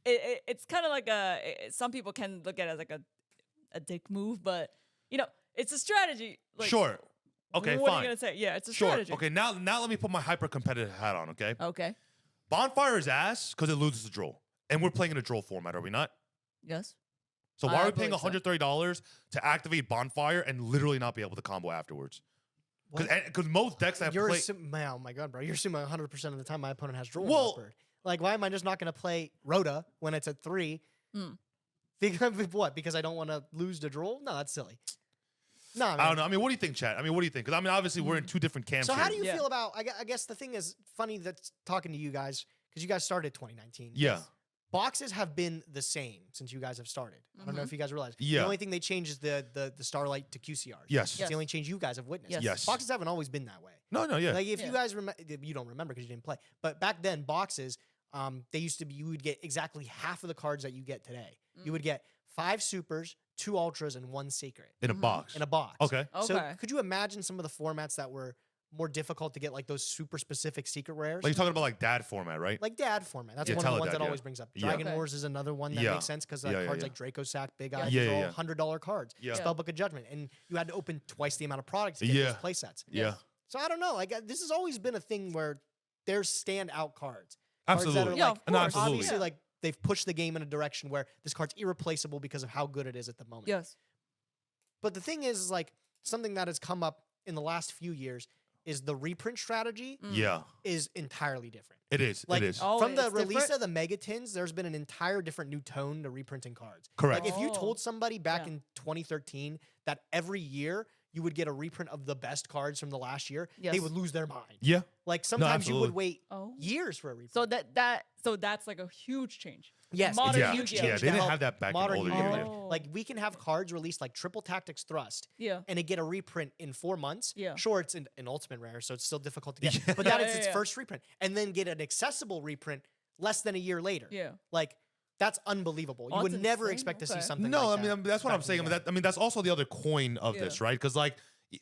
it's kind of like some people can look at it as like a dick move, but it's a strategy. Like, Sure. Okay, what are fine. you gonna say? Yeah, it's a Sure. strategy. Okay, now let me put my hyper competitive hat on, okay? Okay. Bonfire is ass because it loses the draw. And we're playing in a draw format, are we not? Yes. So why I are we paying believe so. $130 to activate Bonfire and literally not be able to combo afterwards? Because most decks that You're play... assuming, oh my god, bro! You're assuming 100% of the time my opponent has draw Well- on bird. Like, why am I just not going to play Rhoda when it's at 3? Mm. Because what? Because I don't want to lose the draw? No, that's silly. No, I don't know. I mean, what do you think, Chad? I mean, what do you think? Because I mean, obviously, we're in two different camps. So how here. do you Yeah. feel about? I guess the thing is funny that's talking to you guys because you guys started 2019. Yeah. Boxes have been the same since you guys have started. I don't know if you guys realize. Yeah. The only thing they changed is the Starlight to QCRs. Yes. It's Yes. the only change you guys have witnessed. Yes. Yes. Boxes haven't always been that way. No, yeah. Like if you Yeah. guys remember, you don't remember because you didn't play. But back then, boxes, they used to be. You would get exactly half of the cards that you get today. You would get 5 supers, 2 ultras, and 1 secret in a box. in a box. Okay. So Okay. could you imagine some of the formats that were more difficult to get, like those super specific secret rares? Like you're talking about like dad format, right? Like Dad format. That's Yeah, one of the ones Teledad, that yeah. always brings up. Yeah. Dragon Okay. Wars is another one that Yeah. makes sense because Yeah, yeah, cards yeah. like Draco Sack, Big Yeah. Eyes, Yeah, these are yeah, all $100 cards. Yeah. Spellbook of Judgment. And you had to open twice the amount of products to get Yeah. those play sets. Yeah. So I don't know. Like this has always been a thing where there's standout cards. Cards that Absolutely. are Yeah, like, of course. absolutely. obviously, Yeah. like they've pushed the game in a direction where this card's irreplaceable because of how good it is at the moment. Yes. But the thing is like something that has come up in the last few years is the reprint strategy Yeah. is entirely different. It is. Like, it is. Oh, From the it's release different? of the Megatins, there's been an entire different new tone to reprinting cards. Correct. Like if you Oh. told somebody back Yeah. in 2013 that every year you would get a reprint of the best cards from the last year, they Yes. would lose their mind. Yeah. Like sometimes you would absolutely. wait Oh. years for a reprint. So that's like a huge change. Yes, Modern Yeah. Yu-Gi-Oh. Yeah. They to didn't help have that back in modern older Yu-Gi-Oh! years. Oh. Like we can have cards released like Triple Tactics Thrust Yeah. and it get a reprint in 4 months. Yeah. Sure, it's an ultimate rare, so it's still difficult to get. Yeah. But that Yeah, is yeah, its yeah. first reprint. And then get an accessible reprint less than a year later. Yeah. Like that's unbelievable. You Oh, would that's never insane. expect to see Okay. something No, like I mean that that's what back I'm in saying. the day. I mean that's also the other coin of Yeah. this, right? Because like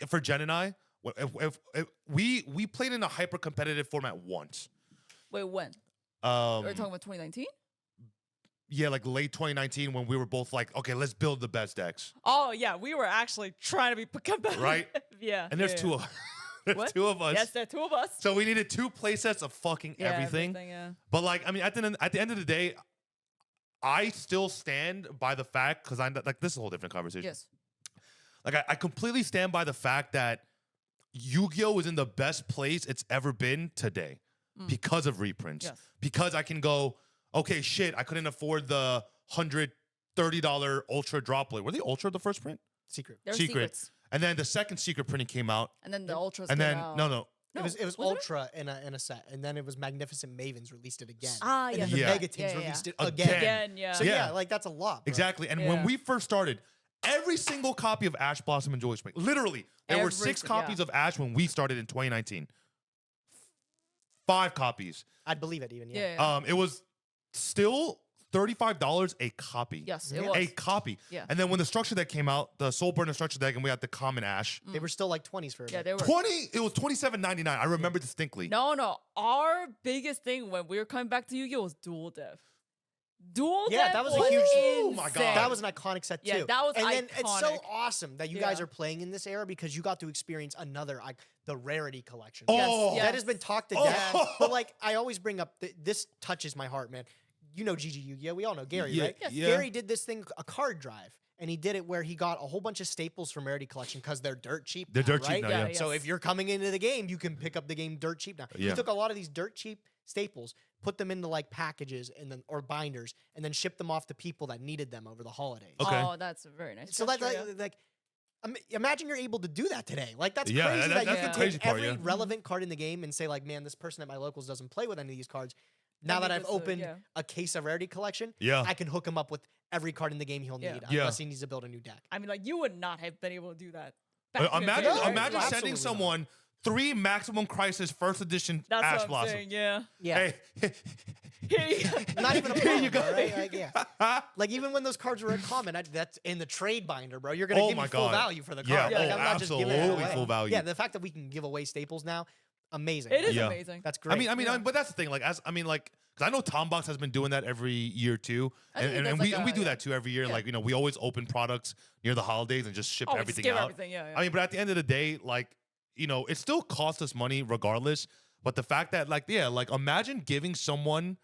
for Jen and I, if we played in a hyper competitive format once. Wait, when? Um, We're talking about 2019? yeah, like late 2019 when we were both like, okay, let's build the best decks, Oh, yeah. We were actually trying to be competitive. right? Yeah. And there's yeah, two yeah. of there's What? two of us. Yes, there are 2 of us. So we needed 2 play sets of fucking Yeah, everything. yeah. But like, I mean, at the end of the day, I still stand by the fact because I'm like this is a whole different conversation. Yes. Like I completely stand by the fact that Yu-Gi-Oh is in the best place it's ever been today because of reprints. Yes. Because I can go, okay, shit, I couldn't afford the $130 Ultra Droplet. Were they Ultra the first print? Secret. There are Secret. secrets. And then the second secret printing came out. And then the ultras And came then out. no. It was wasn't Ultra in a set, and then it was Magnificent Mavens released it again. Ah, and yeah. then the Yeah. Megatins Yeah, yeah, released it Again. Again, yeah. So Yeah. yeah, like that's a lot. Bro. Exactly. And Yeah. when we first started, every single copy of Ash Blossom and Joy Spring, literally, there were 6 Everything, copies yeah. of Ash when we started in 2019. 5 copies. I'd believe it even. Yeah. Yeah. yeah. It was still $35 a copy. Yes, it Yeah. was. A copy. Yeah. And then when the structure deck came out, the Soul Burner structure deck, and we had the common Ash. They were still like 20s for a Yeah, bit. they were. 20, it was $27.99. I remember distinctly. No. Our biggest thing when we were coming back to Yu-Gi-Oh was dual dev. Dual Yeah, dev that was a was huge- Oh my insane. God. That was an iconic set too. Yeah, that was and then it's so iconic. awesome that you guys Yeah. are playing in this era because you got to experience another the Rarity collection. Oh. Yes. That has been talked to Oh. death. But like I always bring up, this touches my heart, man. You know GG Yu-Gi-Oh. We all know Gary, Yeah, right? Yes. yeah. Gary did this thing, a card drive. And he did it where he got a whole bunch of staples from Rarity Collection because they're dirt cheap. They're now, dirt cheap right? now, Yeah, yeah. yeah. So Yes. if you're coming into the game, you can pick up the game dirt cheap now. Yeah. He took a lot of these dirt cheap staples, put them into like packages and then or binders, and then shipped them off to people that needed them over the holidays. Okay. Oh, that's a very nice. So like, gesture, yeah. imagine you're able to do that today. Like that's Yeah, crazy that that's you the can crazy take part, every yeah. relevant card in the game and say like, man, this person at my locals doesn't play with any of these cards. Now Let that me I've just, opened yeah. a case of Rarity Collection, Yeah. I can hook him up with every card in the game he'll Yeah. need Yeah. unless he needs to build a new deck. I mean, like you would not have been able to do that. back in the Imagine, day, right? imagine Absolutely sending not. someone 3 Maximum Crisis First Edition That's Ash what I'm Blossom. saying. Yeah. Yeah. Hey, Not even a problem, you go. bro, right? Like, yeah. Like even when those cards were common, that's in the trade binder, bro. You're gonna Oh give my me full God. value for the Yeah, card. oh, Like, I'm not just giving it absolutely away. full value. Yeah, the fact that we can give away staples now, amazing. It is Yeah. amazing. That's great. But that's the thing. Like, because I know Tombox has been doing that every year too, I think he and does we like we a- do yeah. that too every year. Yeah. Like, we always open products near the holidays and just ship Oh, we everything skip out. everything. Yeah. I mean, but at the end of the day, like, it still costs us money regardless. But the fact that, like, imagine giving someone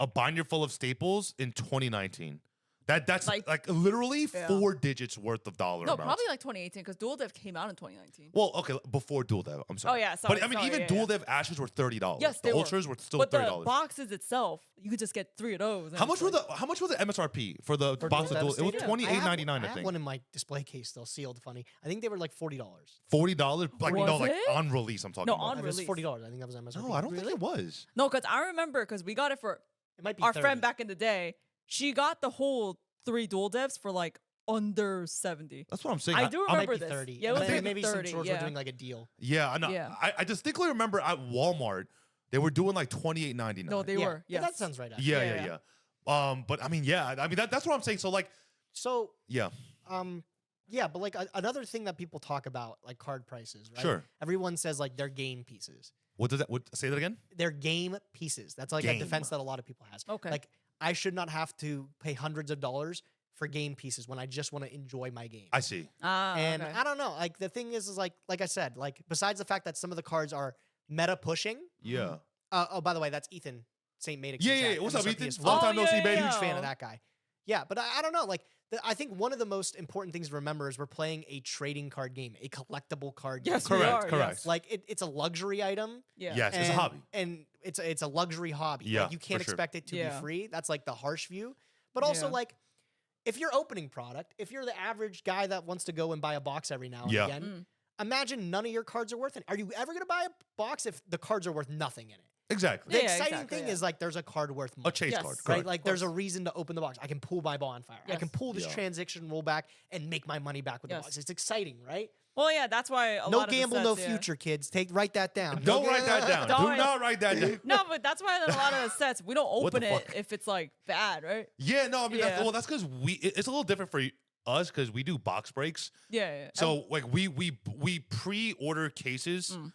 a binder full of staples in 2019. That's like literally Yeah. 4 digits worth of dollar No, amounts. probably like 2018 because Dual Dev came out in 2019. Well, okay, before Dual Dev. I'm sorry. Oh, yeah, But I sorry, mean, sorry, even yeah, Dual yeah. Dev Ashes were $30. Yes, the they Ultras were still But the $30. boxes itself, you could just get 3 of those. and How much it's were like- the MSRP for the For box of Dual Dual? It was Devastator? $28.99, I I have think. one in my display case still sealed. Funny. I think they were like $40. $40, like Was like it? on release. I'm talking No, about. on It was release. $40. I think that was MSRP. No, I don't think it was. No, because I remember because we got it for It might be our 30. friend back in the day. She got the whole 3 Dual Devs for like under 70. That's what I'm saying. I do It might remember be this. 30. Yeah, it was Maybe- maybe maybe 30. some stores yeah. were doing like a deal. Yeah, I know. Yeah. I distinctly remember at Walmart they were doing like $28.99. No, they Yeah. were. Yeah, Yes. that sounds right. Actually. Yeah. But I mean, that's what I'm saying. So like, So yeah, yeah, but like another thing that people talk about, like card prices, right? Sure. Everyone says like they're game pieces. what does that? Say that again. They're game pieces. That's like a Game. defense that a lot of people has. Okay. Like I should not have to pay hundreds of dollars for game pieces when I just want to enjoy my game. I see. Ah, And okay. I don't know. Like the thing is like I said, like besides the fact that some of the cards are meta pushing. Yeah. Oh, by the way, that's Ethan St. Matic. Yeah. What's up, MSRP Ethan? is Long full. time no see, yeah, baby. yeah. Huge fan of that guy. Yeah, but I don't know. Like, I think one of the most important things to remember is we're playing a trading card game, a collectible card Yes, game. we Correct, are, correct. yes. Like, it's a luxury item. Yeah. Yes, it's a and- hobby. And it's a luxury hobby. Yeah, Like, you can't for sure. expect it to Yeah. be free. That's like the harsh view. But also, Yeah. like, if you're opening product, if you're the average guy that wants to go and buy a box every now and Yeah. again, imagine none of your cards are worth it. Are you ever going to buy a box if the cards are worth nothing in it? Exactly. The Yeah, exciting exactly, thing yeah. is like there's a card worth A money. chase Yes. card. Right, Right, Correct. like there's a reason to open the box. I can pull my bonfire. I can Yes. pull this Yeah. transaction rollback and make my money back with Yes. the box. It's exciting, right? Well, yeah, that's why a No lot of the gamble, no sets, yeah. future, kids. Write that down. Don't write that down. Don't Do write- not write that down. No, but that's why in a lot of the sets we don't What the open it fuck? if it's like bad, right? Yeah, no, I mean, Yeah. that's because it's a little different for us because we do box breaks. Yeah. So like we pre-order cases. Mm.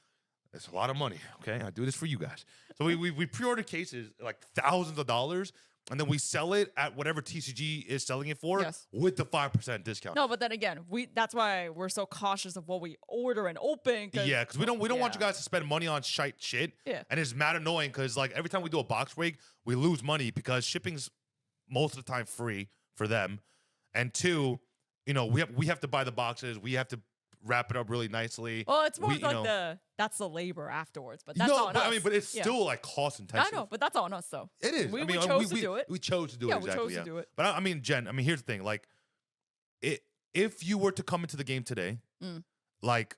It's a lot of money. Okay, I do this for you guys. So we pre-order cases like thousands of dollars, and then we sell it at whatever TCG is selling it for Yes. with the 5% discount. No, but then again, that's why we're so cautious of what we order and open. Yeah, because we don't want you yeah. guys to spend money on shit. Yeah. And it's mad annoying because like every time we do a box break, we lose money because shipping's most of the time free for them. And 2, we have to buy the boxes. We have to wrap it up really nicely. Well, it's more We- like that's the labor afterwards, but that's no, on but us. I mean, but it's Yeah. still like cost intensive. I know, but that's on us though. It is. We, I mean, we chose to do it. We chose to do Yeah, it. we Exactly, chose to yeah. do it. But I mean, Jen, here's the thing. Like, if you were to come into the game today, Mm. like,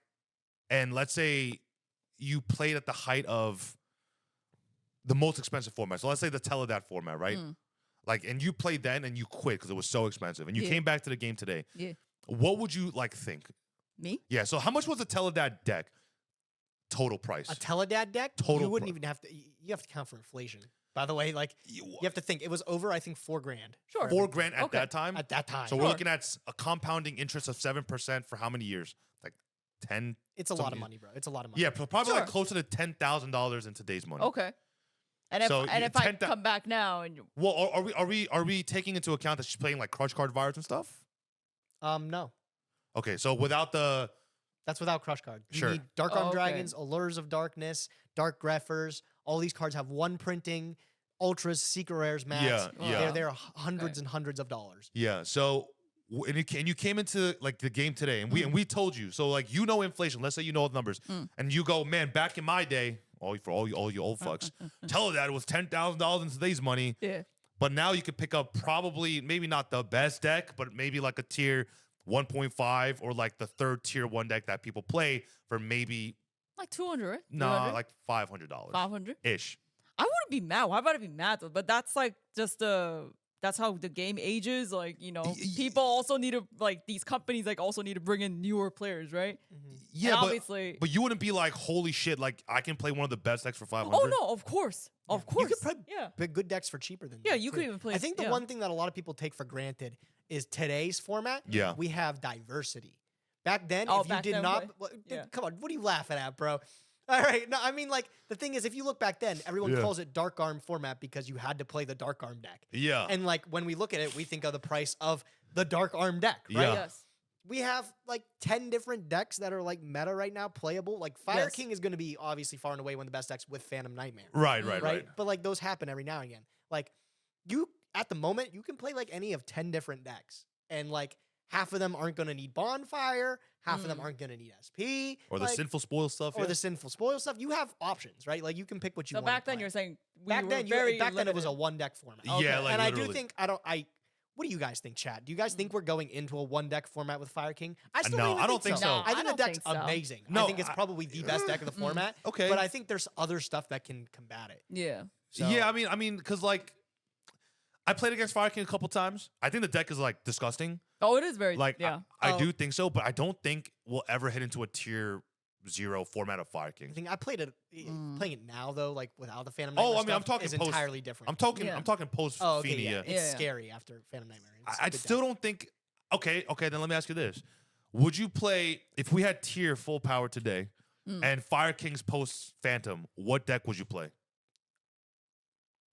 and let's say you played at the height of the most expensive format. So let's say the Teledad format, right? Mm. Like, and you played then and you quit because it was so expensive, and you Yeah. came back to the game today. Yeah. What would you like think? Me? Yeah. So how much was the Teledad deck total price? A Teledad deck, Total you wouldn't pro- even have to. You have to count for inflation. By the way, like you have to think it was over. I think $4,000. Sure. $4,000 at Okay. that time. At that time, So we're Sure. looking at a compounding interest of 7% for how many years? Like 10. it's a lot of something- money, bro. It's a lot of money. Yeah, probably like Sure. closer to $10,000 in today's money. Okay. And if So you- if I 10,000 come back now and Well, are we taking into account that she's playing like Crush Card Virus and stuff? No, Okay, so without the that's without Crush Card. You Sure. need Dark Oh, Arm okay. Dragons, Allures of Darkness, Dark Greffers. All these cards have one printing. Ultras, Secret Rares, Max. Yeah. They're hundreds and hundreds of dollars. yeah. So and you came into like the game today, and we told you. So like inflation. Let's say you know the numbers, and you go, man, back in my day, all you old fucks, tell her that it was $10,000 in today's money. yeah. But now you could pick up probably maybe not the best deck, but maybe like a tier 1.5 or like the third tier 1 deck that people play for maybe Like 200, right? like $500 500. ish. I wouldn't be mad. Why would I be mad though? But that's like just that's how the game ages. Like, people also need to, like, these companies like also need to bring in newer players, right? Yeah, And but obviously, but you wouldn't be like, holy shit, like I can play one of the best decks for 500. oh no, of course, of You course, could play yeah, good decks for cheaper than yeah. that, You too. could even play. I think the yeah. one thing that a lot of people take for granted is today's format. Yeah. We have diversity. Back then, Oh, if you back did then, not, yeah. come on, what are you laughing at, bro? All right, no, I mean, like, the thing is, if you look back then, everyone Yeah. calls it dark arm format because you had to play the dark arm deck. Yeah. And like when we look at it, we think of the price of the dark arm deck, right? Yeah. Yes. We have like 10 different decks that are like meta right now, playable. Like Fire Yes. King is going to be obviously far and away one of the best decks with Phantom Nightmare. Right. But like those happen every now and again. Like you, at the moment, you can play like any of 10 different decks. And like half of them aren't going to need Bonfire. Half of them aren't going to need SP. Or the like, sinful spoil stuff. or the sinful spoil stuff. You have options, right? Like you can pick what you So want. back then, you're saying back then it was a one deck format. Yeah, Okay. like and I literally. do think what do you guys think, chat? Do you guys think we're going into a one deck format with Fire King? I still No, don't even I don't think so. No, I I think the don't deck's think so. amazing. No, I think it's probably the best deck of the format. Okay. But I think there's other stuff that can combat it. Yeah. So, Yeah, I mean, because like I played against Fire King a couple times. I think the deck is like disgusting. Oh, it is very. Like yeah. I Oh. do think so, but I don't think we'll ever hit into a tier 0 format of Fire I King. think I played it playing it now though, like without the Phantom Oh, Nightmare I mean, I'm stuff talking is post- entirely different. I'm talking. Yeah. I'm talking post Oh, okay, Fini. yeah. Yeah. It's Yeah. scary after Phantom Nightmare. It's a I good still deck. don't think. Okay. Then let me ask you this: would you play if we had tier full power today and Fire King's post Phantom? What deck would you play?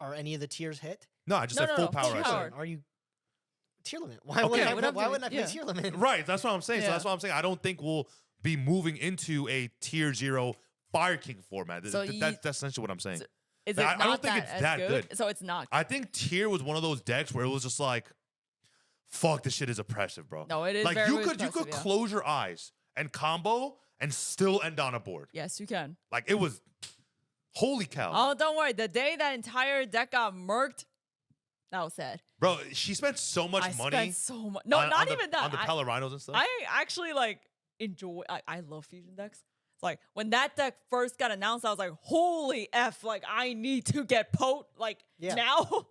Are any of the tiers hit? No, I just No, said no, full no, power. full I Tier said. power. limit. Are you tier limit? Why Okay. wouldn't I? Whatever Why wouldn't I play yeah. tier limit? Right. That's what I'm saying. So Yeah. that's what I'm saying. I don't think we'll be moving into a tier 0 Fire King format. So That's essentially what I'm saying. Is But it I not don't think that it's as that good? good. So it's not. I think tier was one of those decks where it was just like, fuck, this shit is oppressive, bro. No, it is like very you could oppressive, yeah. close your eyes and combo and still end on a board. Yes, you can. Like it was, holy cow, Oh, don't worry. The day that entire deck got murked, that was sad. bro. She spent so much I money. spent so much. No, on not the, even that. on the Pelarinos and stuff. I actually like enjoy. I love fusion decks. It's like when that deck first got announced, I was like, "Holy f!" Like I need to get Pote like Yeah. now.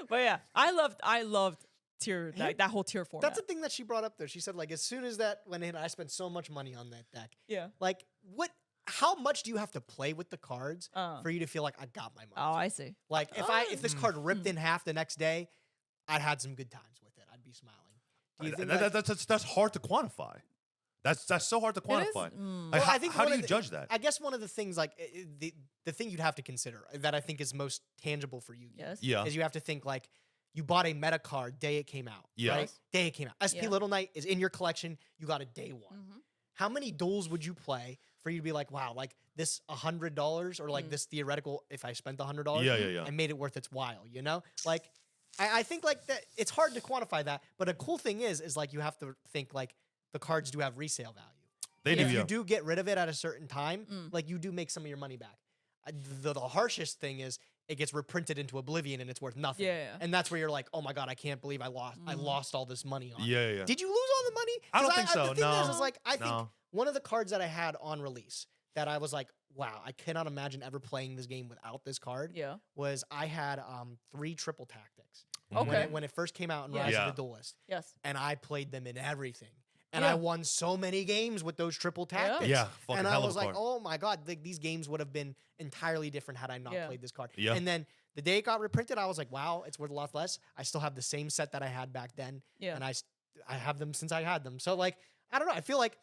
But yeah, I loved tier Hey, that whole tier format. That's the thing that she brought up there. She said like as soon as that went in, I spent so much money on that deck. yeah. Like what? How much do you have to play with the cards Uh. for you to feel like I got my money? Oh, I see. Like if this card ripped in half the next day, I'd had some good times with it. I'd be smiling. Do you think That's hard to quantify. That's so hard to It is? quantify. Mm. Like, Well, how, I think how one do of you the- judge that? I guess one of the things like the thing you'd have to consider that I think is most tangible for you Yes. Yeah. is you have to think like you bought a meta card day it came out. Yeah. Right? Yes. Day it came out. SP Yeah. Little Knight is in your collection. You got it day one. Mhm. How many duels would you play for you to be like, wow, like this $100 or like this theoretical, if I spent $100, Yeah. I made it worth its while, you know? Like, I think like that it's hard to quantify that, but a cool thing is like you have to think like the cards do have resale value. They And do. if Yeah. you do get rid of it at a certain time, like you do make some of your money back. The harshest thing is it gets reprinted into oblivion and it's worth nothing. Yeah. And that's where you're like, oh my god, I can't believe I lost all this money on it. Yeah. Did you lose all the money? I don't 'Cause think so, The thing no. is like I think No. one of the cards that I had on release that I was like, wow, I cannot imagine ever playing this game without this card. Yeah. Was I had 3 triple tactics. Okay. When it first came out in Yeah. Rise Yeah. of the Duelist. Yes. And I played them in everything. And Yeah. I won so many games with those triple tactics. Yeah, fucking and I hell of was a like, card. oh my god, these games would have been entirely different had I not Yeah. played this card. Yeah. And then the day it got reprinted, I was like, wow, it's worth a lot less. I still have the same set that I had back then. Yeah. And I have them since I had them. So like, I don't know. I feel like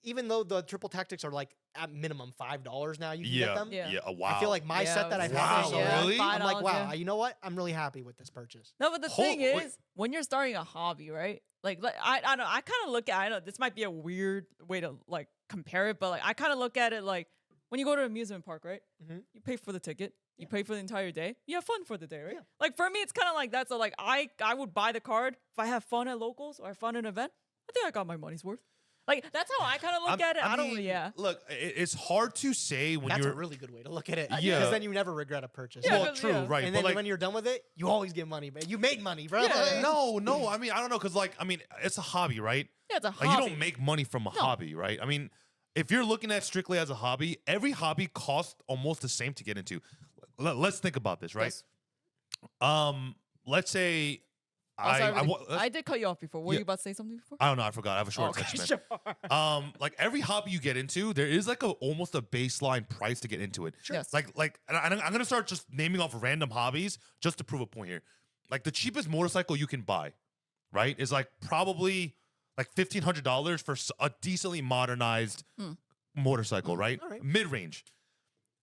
even though the triple tactics are like at minimum $5 now, you can get them. Yeah. Yeah. Wow. I feel like my Yeah, set that I've Wow, had so yeah, long, really? I'm like, $5, wow, yeah. you know what? I'm really happy with this purchase. No, but the Whole- thing wait. is, when you're starting a hobby, right? Like I don't know. I kind of look at. I know this might be a weird way to like compare it, but like I kind of look at it like when you go to an amusement park, right? Mhm. You pay for the ticket. You pay for the entire day. You have fun for the day, right? Yeah. Like for me, it's kind of like that. So like I would buy the card if I have fun at locals or I have fun at an event. I think I got my money's worth. Like that's how I kind of look at it. I don't. mean, Yeah. Look, it's hard to say when That's you're. a really good way to look at it. Yeah. Because then you never regret a purchase. Yeah, well, 'cause- true, yeah. right? And but then like, when you're done with it, you always get money, but you made money, bro. Yeah. Like, no. I mean, I don't know, cause like, I mean, it's a hobby, right? Yeah, it's a Like hobby. you don't make money from a hobby, right? I mean, if you're looking at strictly as a hobby, every hobby costs almost the same to get into. Let's think about this, right? Yes. Let's say Oh, sorry, let's- I did cut you off before. Were Yeah. you about to say something before? I don't know. I forgot. I have a short Okay, attention span. sure. Like every hobby you get into, there is like almost a baseline price to get into it. Sure. Yes. And I'm gonna start just naming off random hobbies just to prove a point here. Like the cheapest motorcycle you can buy, right, is like probably like $1,500 for a decently modernized motorcycle, right? All right. Mid range.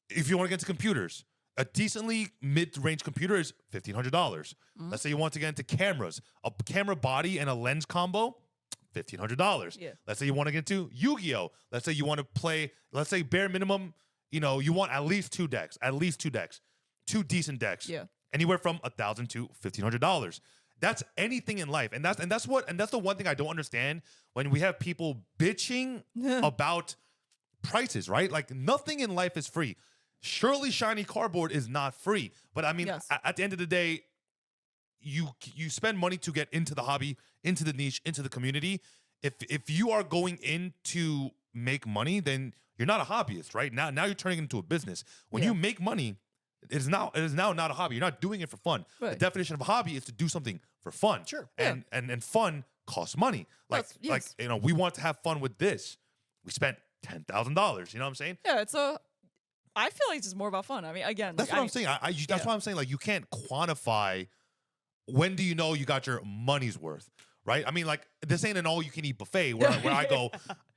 If you want to get into computers, a decently mid-range computer is $1,500. Let's say you want to get into cameras, a camera body and a lens combo, $1,500. Yeah. Let's say you want to get into Yu-Gi-Oh. Let's say you want to play. Let's say bare minimum, you want at least two decks, two decent decks. Yeah. Anywhere from $1,000 to $1,500. That's anything in life, and that's the one thing I don't understand when we have people bitching about prices, right? Like nothing in life is free. Surely shiny cardboard is not free, but I mean, Yes. at the end of the day, you spend money to get into the hobby, into the niche, into the community. If you are going in to make money, then you're not a hobbyist, right? Now you're turning it into a business. When Yeah. you make money, it is now not a hobby. You're not doing it for fun. The Right. definition of a hobby is to do something for fun. Sure. And fun costs money. Like Yes. we want to have fun with this. We spent $10,000. You know what I'm saying? Yeah, I feel like it's just more about fun. I mean, again, That's like, what I'm saying. That's why I'm saying, like, you can't quantify when do you know you got your money's worth, right? I mean, like, this ain't an all-you-can-eat buffet where I go,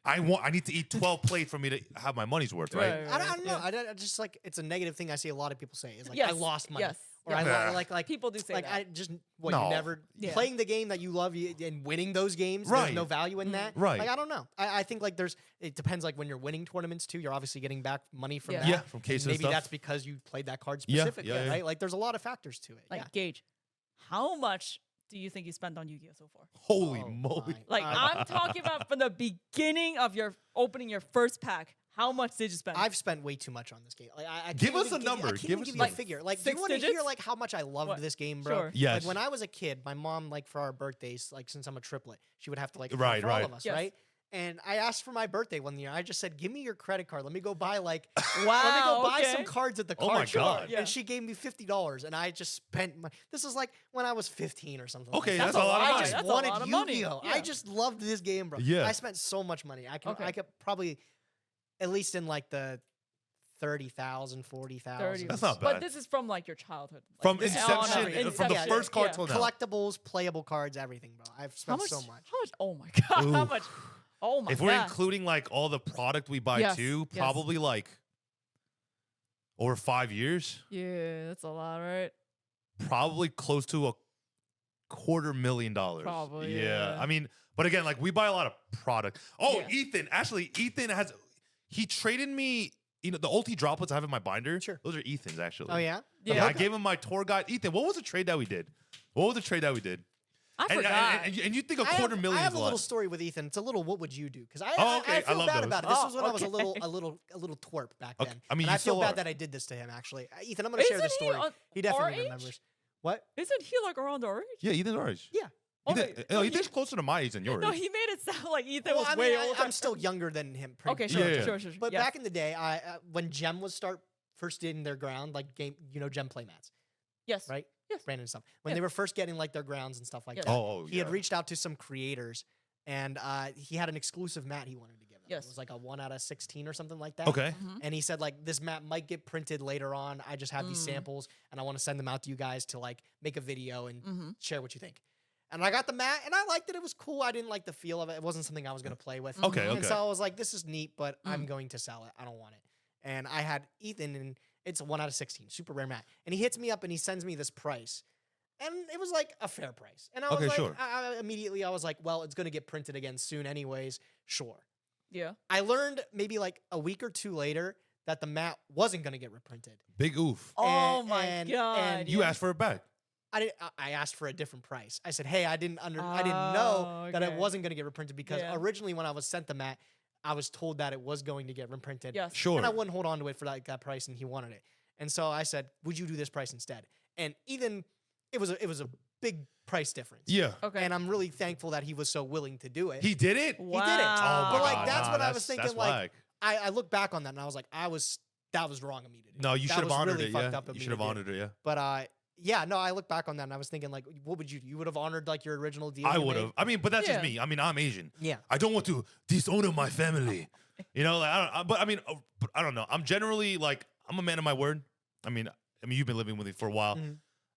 I need to eat 12 plates for me to have my money's worth, right? Right. I don't know. Yeah. I just like it's a negative thing I see a lot of people say is like Yes, I lost money. yes, Or yes. I Yeah. like People do say like that. I just you No. never Yeah. playing the game that you love and winning those games. Right. There's no value in that. Right. Like I don't know. I think like it depends like when you're winning tournaments too. You're obviously getting back money from Yeah. that. Yeah, from cases and Maybe stuff. that's because you played that card Yeah, specifically, yeah. right? Like there's a lot of factors to it. Like, yeah. Gage, how much do you think you spent on Yu-Gi-Oh so far? Holy Oh, moly. my. Like, I'm talking about from the beginning of your opening your first pack. How much did you spend? I've spent way too much on this game. Like I Give can't us even a give you- number. I can't Give even us give a you a number. figure. Like, do you 6 want to hear digits? like how much I loved What? this game, bro? Sure. Yes. Like when I was a kid, my mom, like for our birthdays, like since I'm a triplet, she would have to like buy Right, for all right. of us, Yes. right? And I asked for my birthday one year. I just said, "Give me your credit card. Let me go buy like, let me go Wow, buy some okay. cards at the Oh card my shop." God. Yeah. And she gave me $50, and I just spent my. This is like when I was 15 or something. Okay, like that's that. a lot of I money. just That's a wanted lot of money. Yu-Gi-Oh. Yeah. I just loved this game, bro. Yeah. I spent so much money. I Okay. could probably, at least in like the 30,000, 40,000. 30. That's not But bad. this is from like your childhood. Like, From this is inception, on a- from the Yeah, first card yeah. till now. Collectibles, playable cards, everything, bro. I've How spent much? so much. How much? Oh my god! How Oof. much? Oh my If god! we're including like all the product we buy Yes, too, yes. probably like over 5 years, Yeah, that's a lot, right? probably close to $250,000. Probably, Yeah. yeah. I mean, but again, like we buy a lot of product. Oh, Yeah. Ethan. Actually, he traded me, the ulti droplets I have in my binder. Sure. Those are Ethan's actually. Oh yeah. Yeah. I gave him my tour guide. Ethan, what was the trade that we did? I And, forgot. and you think a I have, $250,000 I have is a a little lot. story with Ethan. It's a little what would you do? Because Oh, okay. I I feel love bad those. about it. This Oh, was when I was a okay. little twerp back Okay. then. I mean, and you I feel still bad are. that I did this to him. Actually, Ethan, I'm gonna share this Isn't he story. on He our definitely age? remembers. What? Isn't he like around our age? Yeah, Ethan's ours. Yeah. Ethan's closer to my age than yours. No, he made it sound like Ethan Well, was I mean, way older. I'm still younger than him. Okay, sure, Yeah, yeah. sure. But Yes. back in the day, when Gem was first in their ground, like game, Gem playmats, yes, right? Yes. Brandon and stuff. When Yeah. they were first getting like their grounds and stuff like Yes. that, Oh, he had yeah. reached out to some creators, and he had an exclusive mat he wanted to give them. Yes. It was like a 1 out of 16 or something like that. Okay. Mhm. And he said like this mat might get printed later on. I just have these Mm. samples, and I want to send them out to you guys to like make a video and Mhm. share what you think. And I got the mat, and I liked it. It was cool. I didn't like the feel of it. It wasn't something I was gonna play with. Okay, And okay. so I was like, this is neat, but I'm Mm. going to sell it. I don't want it. And I had Ethan, and it's a 1 out of 16, super rare mat. And he hits me up and he sends me this price. And it was like a fair price. And I was Okay, like, sure. immediately I was like, well, it's going to get printed again soon anyways. Sure. Yeah. I learned maybe like a week or two later that the mat wasn't going to get reprinted. Big oof. Oh And- my and- god! and You yeah. asked for it back. I asked for a different price. I said, hey, I didn't know Oh, that it okay. wasn't going to get reprinted because Yeah. originally when I was sent the mat, I was told that it was going to get reprinted. Yes. Sure. And I wouldn't hold on to it for that price, and he wanted it. And so I said, would you do this price instead? And even it was a big price difference. Yeah. Okay. And I'm really thankful that he was so willing to do it. He did it? He did it. Oh my But like God, that's nah, what I was that's thinking. Like whack. I look back on that and I was like, that was wrong of me to do. No, you That should have was honored really it. fucked Yeah. up of You me should have to do. honored it. Yeah. But Yeah, no, I look back on that and I was thinking, like, what would you would have honored like your original deal? I you would made? have. I mean, but that's just Yeah. me. I mean, I'm Asian. Yeah. I don't want to disown my family. You know, like but I mean, but I don't know. I'm generally like I'm a man of my word. I mean, you've been living with me for a while.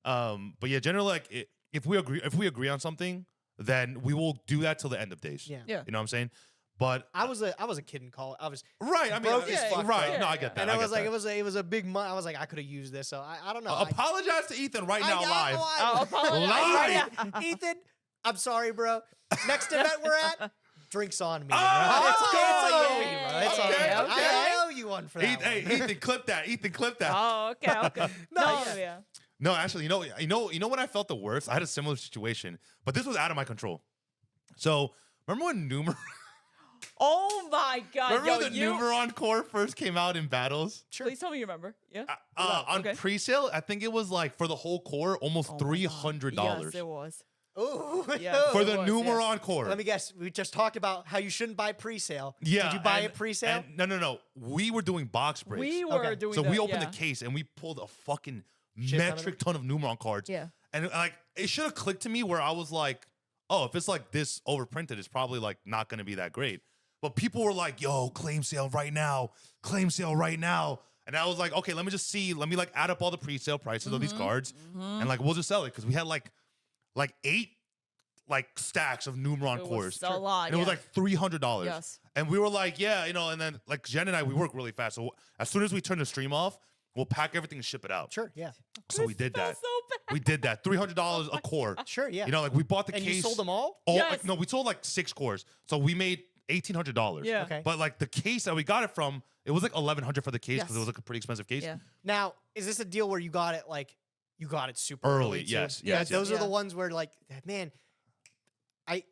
But yeah, generally, like if we agree on something, then we will do that till the end of days. Yeah. Yeah. You know what I'm saying? But I was a kid in college. I was right. I mean, broke as fuck, right. bro. No, I get that. and I get was like, that. it was a big month. I was like, I could have used this. So I don't know. Apologize to Ethan right now live. Oh, apologize. Live. Ethan, I'm sorry, bro. Next event we're at, drinks on me. Bro. Oh, it's on me, bro. It's on me. okay, okay. I owe you one for that. Hey, Ethan, clip that. Ethan, clip that. Oh, okay. No, yeah. No, actually, you know when I felt the worst? I had a similar situation, but this was out of my control. So remember when Oh my God. remember when the Numeron core first came out in battles? Please tell me you remember. Yeah. On Okay. pre-sale, I think it was like for the whole core, almost $300. Yes, it was. Ooh. Yeah. For It the was, Numeron core. Let me guess. We just talked about how you shouldn't buy pre-sale. Yeah. Did you buy and- it pre-sale? and- No. We were doing box breaks. We were Okay. doing So that, we opened yeah. the case and we pulled a fucking Shit ton of metric ton of Numeron cards. Yeah. And like it should have clicked to me where I was like, oh, if it's like this overprinted, it's probably like not gonna be that great. But people were like, yo, claim sale right now. Claim sale right now. And I was like, okay, let me just see. Let me like add up all the pre-sale prices of these cards. And like we'll just sell it. Because we had like 8 like stacks of Numeron It cores. was a lot. And it was yeah. like $300. Yes. And we were like, yeah, and then like Jen and I, we work really fast. So as soon as we turn the stream off, we'll pack everything and ship it out. Sure, yeah. So we did Felt that. so bad. We did that. $300 a core. Sure, yeah. You know, like we bought the and case. you sold them all? Oh, Yes. like, no, we sold like 6 cores. So we made $1,800. Yeah. Okay. But like the case that we got it from, it was like $1,100 for the case because Yes. it was like a pretty expensive case. Yeah. Now, is this a deal where you got it super Early, too? yes, Yeah, yes, those are yes. the ones where like, man, I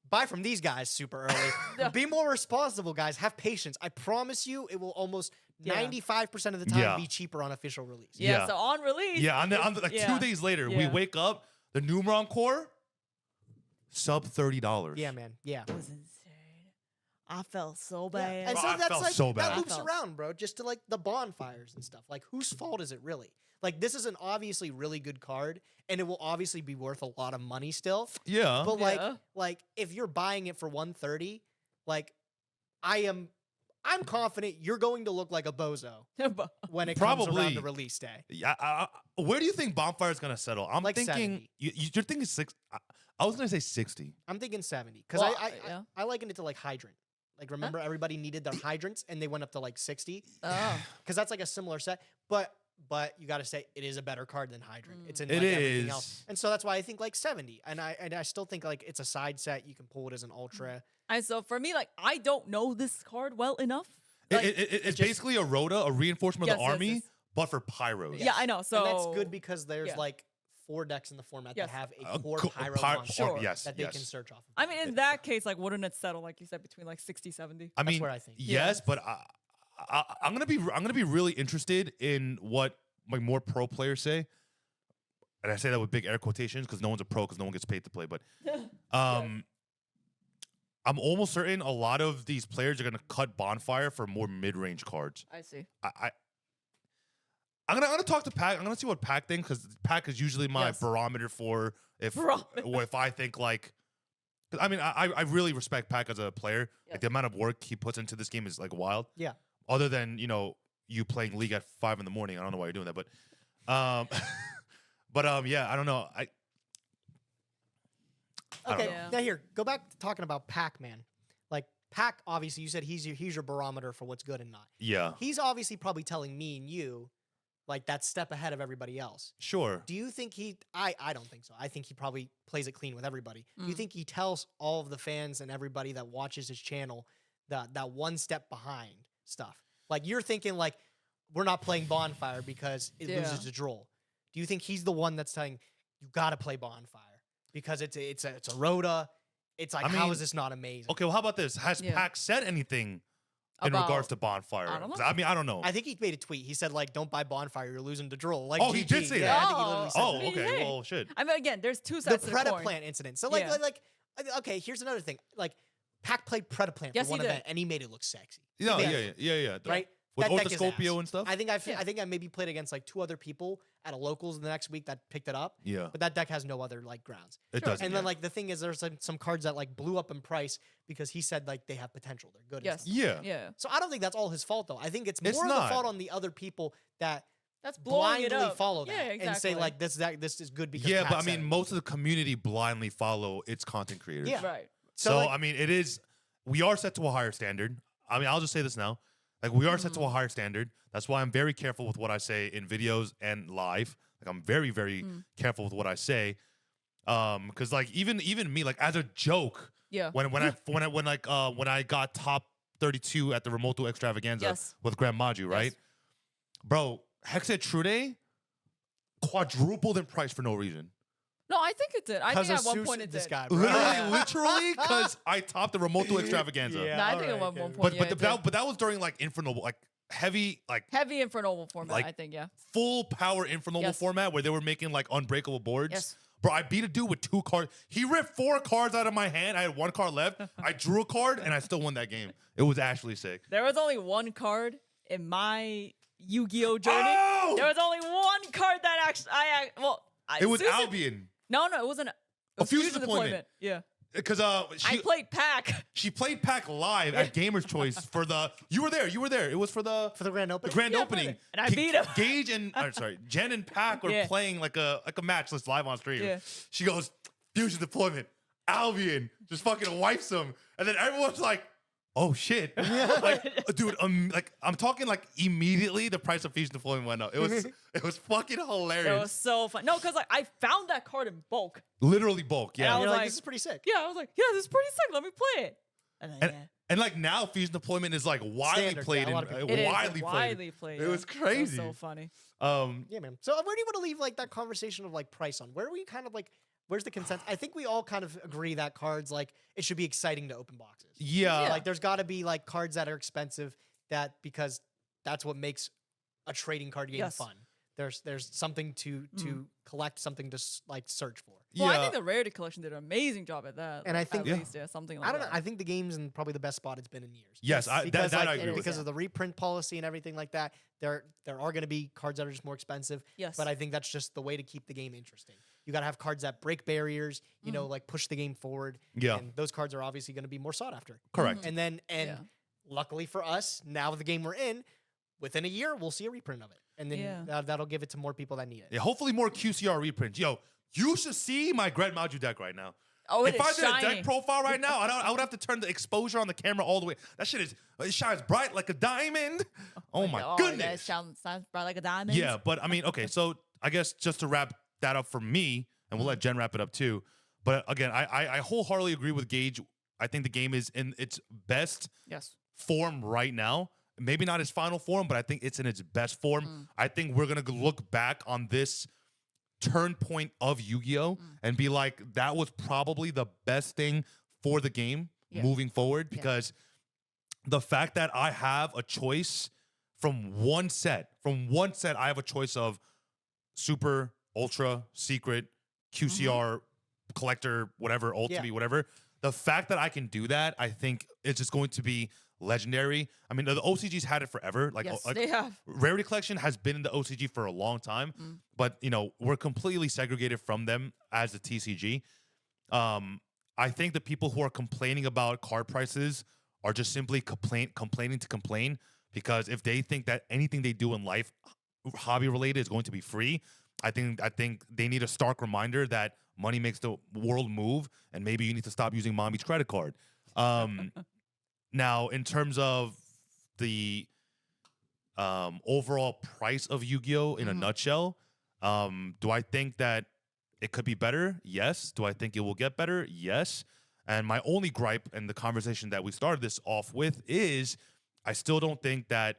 buy from these guys super early. Be more responsible, guys. Have patience. I promise you, it will almost Yeah. 95% of the time Yeah. be cheaper on official release. Yeah. Yeah. So on release. Yeah. On the, like Yeah. 2 days later, we Yeah. wake up, the Numeron core, sub $30. Yeah, man. Yeah. It was insane. I felt so Yeah. bad. And Bro, so I that's felt like so that bad. loops I felt- around, bro, just to like the bonfires and stuff. Like, whose fault is it really? Like, this is an obviously really good card, and it will obviously be worth a lot of money still. Yeah. But Yeah. like if you're buying it for 130, like I'm confident you're going to look like a bozo when it comes around Probably. to release day. Yeah. Where do you think Bonfire is gonna settle? I'm Like thinking 70. you're thinking 6. I was gonna say 60. I'm thinking 70 because Well, I yeah. I liken it to like hydrant. Like remember everybody needed their hydrants and they went up to like 60 Oh. because that's like a similar set. But you got to say it is a better card than hydrant. It's in It like everything else, is. and so that's why I think like 70. And I still think like it's a side set. You can pull it as an ultra. And so for me, like, I don't know this card well enough. Like, It's basically a Rhoda, a reinforcement of Yes, the yes, army, yes. but for pyros. Yeah, I know. So And that's good because there's yeah. like 4 decks in the format Yes. that have a A core co- pyro py- monster Sure. yes, that they yes. can search off of. I mean, in that case, like, wouldn't it settle, like you said, between like 60, 70? I mean, where I think. yes, but I'm gonna be really interested in what like more pro players say, and I say that with big air quotations because no one's a pro because no one gets paid to play. But I'm almost certain a lot of these players are gonna cut Bonfire for more mid range cards. I see. I'm gonna talk to Pac. I'm gonna see what Pac thinks because Pac is usually my Yes. barometer for if Barometer. or if I think like. 'Cause I mean, I really respect Pac as a player. Yes. Like the amount of work he puts into this game is like wild. Yeah. Other than you playing League at 5 in the morning. I don't know why you're doing that, but yeah, I don't know. I don't Okay, know. Yeah. now here, go back to talking about Pac-Man. Like Pac, obviously, you said he's your barometer for what's good and not. Yeah, He's obviously probably telling me and you, like that step ahead of everybody else. sure. Do you think I don't think so. I think he probably plays it clean with everybody. Do you Mm. think he tells all of the fans and everybody that watches his channel that one step behind stuff? Like you're thinking like we're not playing Bonfire because it Yeah. loses to Droll. Do you think he's the one that's telling you got to play Bonfire because it's a Rhoda? It's like I how mean, is this not amazing? Okay, well, how about this? Has Yeah. Pac said anything in About- regards to Bonfire? I don't know. 'Cause I mean, I don't know. I think he made a tweet. He said like don't buy Bonfire, you're losing to Droll. Like Oh, he GG. did say Yeah, that. I think he literally said oh, that. okay. Hey. Well, shit. I mean, again, there's two The sides to the coin. Predaplant incident. So like Yeah. okay, here's another thing. Like Pac played Predaplant Yes, for one he did. event and he made it look sexy. No, made yeah. right? with that deck is Orthoscopio ass. and stuff. I think I maybe played against like 2 other people at a locals the next week that picked it up. Yeah, But that deck has no other like grounds. it Sure. doesn't. And then like the thing is, there's like some cards that like blew up in price because he said like they have potential, they're good. and Yes. stuff. Yeah. Yeah. So I don't think that's all his fault though. I think it's It's more of the not. fault on the other people that That's blowing blindly it up. follow that Yeah, and say exactly. like this is good because Yeah, Pat but I said mean, it. most of the community blindly follow its content creators. Yeah. Right. So, like, I mean, it is. We are set to a higher standard. I mean, I'll just say this now. Like, we are set to a higher standard. That's why I'm very careful with what I say in videos and live. Like, I'm very, very careful with what I say. Because like even me, like as a joke, Yeah. when I got top 32 at the Remoto Extravaganza Yes. with Grand Maju, right? Yes. Bro, Hexed Trude quadrupled in price for no reason. No, I think it did. I think Because at one of point it this did. guy, bro. Literally, because I topped the Remoto Extravaganza. Yeah. No, I think alright, at one okay. point. But yeah, but, it that, did. but that was during like Infernoble, like heavy, like Heavy Infernoble format, Like- I think, yeah. full power Infernoble Yes. format where they were making like unbreakable boards. Yes. Bro, I beat a dude with 2 cards. He ripped 4 cards out of my hand. I had 1 card left. I drew a card and I still won that game. It was actually sick. There was only one card in my Yu-Gi-Oh journey. Oh! There was only one card that actually It was Susan- Albion. No, it wasn't. It was Fusion Deployment. Yeah. Because I she played Pack. she played Pack live at Gamer's Choice for the you were there. It was for the grand the opening. grand Yeah, I opening. played it. And I beat him. Gage and Jen and Pack were Yeah. playing like a match that's live on stream. Yeah. She goes, Fusion Deployment, Albion, just fucking wipes them. And then everyone's like, oh shit. Like, dude, like I'm talking like immediately the price of Fusion Deployment went up. It was fucking hilarious. It was so fun. No, because like I found that card in bulk. Literally bulk, And I yeah. was You're like, like- this is pretty sick. Yeah, I was like, yeah, this is pretty sick. Let me play it. And then, And, yeah. and like now Fusion Deployment is like widely Standard, played yeah, a lot and of people- It is widely played. widely played. It yeah. was crazy. so funny. Yeah, man. So where do you want to leave like that conversation of like price on? Where are we kind of like? Where's the consensus? I think we all kind of agree that cards like it should be exciting to open boxes. Yeah. Like there's got to be like cards that are expensive because that's what makes a trading card game Yes. fun. There's something to collect, something to like search for. Well, I Yeah. think the Rarity collection did an amazing job at that. And I think- at Yeah. least, something like I don't know. that. I think the game's in probably the best spot it's been in years. Yes, because that like, I agree with. because yeah. of the reprint policy and everything like that. There are going to be cards that are just more expensive. Yes. But I think that's just the way to keep the game interesting. You got to have cards that break barriers, you know, like push the game forward. Yeah. And those cards are obviously going to be more sought after. Correct. And then, Yeah. luckily for us, now the game we're in, within a year, we'll see a reprint of it. And then Yeah. that'll give it to more people that need it. Yeah, hopefully more QCR reprints. Yo, you should see my Grand Maju deck right now. Oh, it If I is did a shiny. deck profile right now, I would have to turn the exposure on the camera all the way. That shit it shines bright like a diamond. Oh my That goodness. sounds bright like a diamond. Yeah, but I mean, okay, so I guess just to wrap that up for me, and we'll let Jen wrap it up too. But again, I wholeheartedly agree with Gage. I think the game is in its best Yes. form right now. Maybe not its final form, but I think it's in its best form. I think we're gonna look back on this turn point of Yu-Gi-Oh and be like, that was probably the best thing for the game Yeah. moving forward, because the fact that I have a choice from one set, I have a choice of super, ultra, secret, QCR, collector, whatever, ultimate, whatever. The fact that I can do that, I think it's just going to be legendary. I mean, the OCG's had it forever. Like, Yes, like they have. Rarity Collection has been in the OCG for a long time, but you know, we're completely segregated from them as the TCG. I think the people who are complaining about card prices are just simply complaining to complain, because if they think that anything they do in life, hobby related, is going to be free, I think they need a stark reminder that money makes the world move, and maybe you need to stop using mommy's credit card. Now, in terms of the overall price of Yu-Gi-Oh! In a nutshell, do I think that it could be better? Yes. Do I think it will get better? Yes. And my only gripe in the conversation that we started this off with is I still don't think that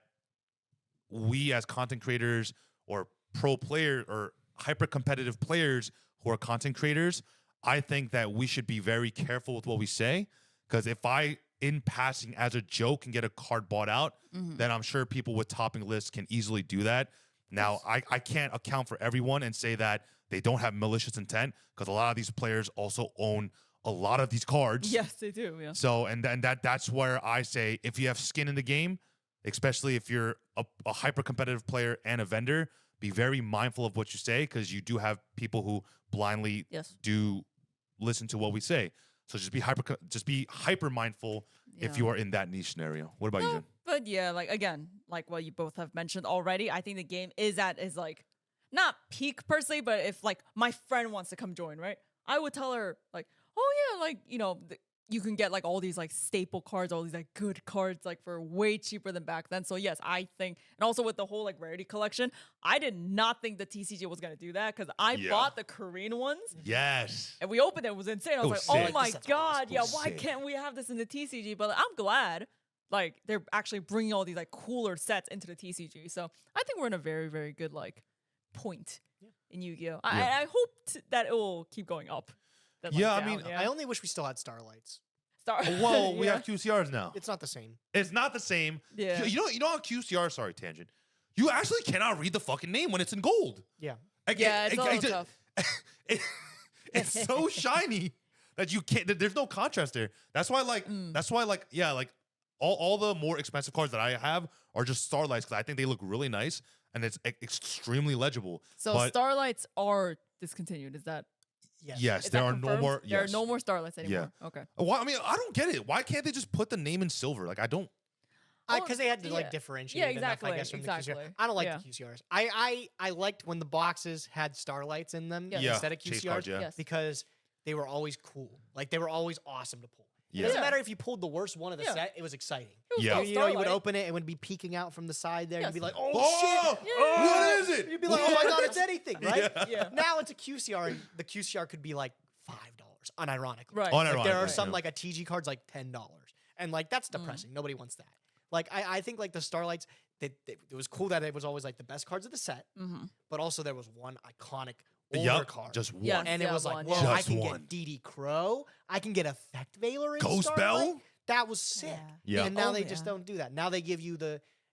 we as content creators or pro players or hyper competitive players who are content creators, I think that we should be very careful with what we say, because if I, in passing as a joke, can get a card bought out, then I'm sure people with topping lists can easily do that. Now, I can't account for everyone and say that they don't have malicious intent, because a lot of these players also own a lot of these cards. Yes, they do. Yeah. So, and that's where I say, if you have skin in the game, especially if you're a hyper competitive player and a vendor. Be very mindful of what you say because you do have people who blindly Yes. do listen to what we say. So just be hyper mindful if you are in that niche scenario. What about you, Jen? But yeah, like again, like what you both have mentioned already, I think the game is like not peak per se, but if like my friend wants to come join, right? I would tell her like, oh yeah, like you can get like all these like staple cards, all these like good cards like for way cheaper than back then. So yes, I think, and also with the whole like Rarity collection, I did not think the TCG was gonna do that because I bought the Korean ones. Yes. And we opened it, it was insane. I was was like, sick. oh my That's god, awesome. yeah, Was why sick. can't we have this in the TCG? But I'm glad like they're actually bringing all these like cooler sets into the TCG. So I think we're in a very, very good like point in Yu-Gi-Oh. I hope that it will keep going up. than, like, Yeah, I down, mean, yeah. I only wish we still had Starlights. Well, we Yeah. have QCRs now. It's not the same. It's not the same. Yeah. You know how QCR, sorry, tangent. You actually cannot read the fucking name when it's in gold. Yeah. Like, Yeah, it's a little tough. It's so shiny that you can't. There's no contrast there. That's why, like, all the more expensive cards that I have are just Starlights because I think they look really nice and it's extremely legible. So but Starlights are discontinued. Is that? yes, Is there that are confirmed? no more. There Yes. are no more Starlights anymore. Okay. Why, I mean, I don't get it. Why can't they just put the name in silver? Like, I don't. Because they had to yeah. like differentiate. Yeah, it enough, exactly, I guess, from the exactly. QCR. I don't like Yeah. the QCRs. I liked when the boxes had Starlights in them Yeah. instead of Chase QCRs cards, yeah. Yes. because they were always cool. Like they were always awesome to pull. It Yeah. doesn't matter if you pulled the worst one of the Yeah. set; it was exciting. It was Yeah. still You know, you would Starlight. open it, it would be peeking out from the side there. Yes. You'd be like, Oh, "Oh shit! what is it? You'd be like, "Oh my god, it's anything!" Right? Yeah. Yeah. Now it's a QCR, and the QCR could be like $5, unironically. Right. Unironically, Like, there are right, some yeah. like a TG card's like $10, and like that's depressing. Nobody wants that. Like I think like the Starlights, it was cool that it was always like the best cards of the set, Mm-hmm. but also there was one iconic older Yup, card. just one. Yes. and it Yeah, was like, one, whoa, yeah. I Just can one. get DD Crow, I can get Effect Veiler in Ghost Starlight. Bell? That was sick. Yeah. And now Oh, they just yeah. don't do that. Now they give you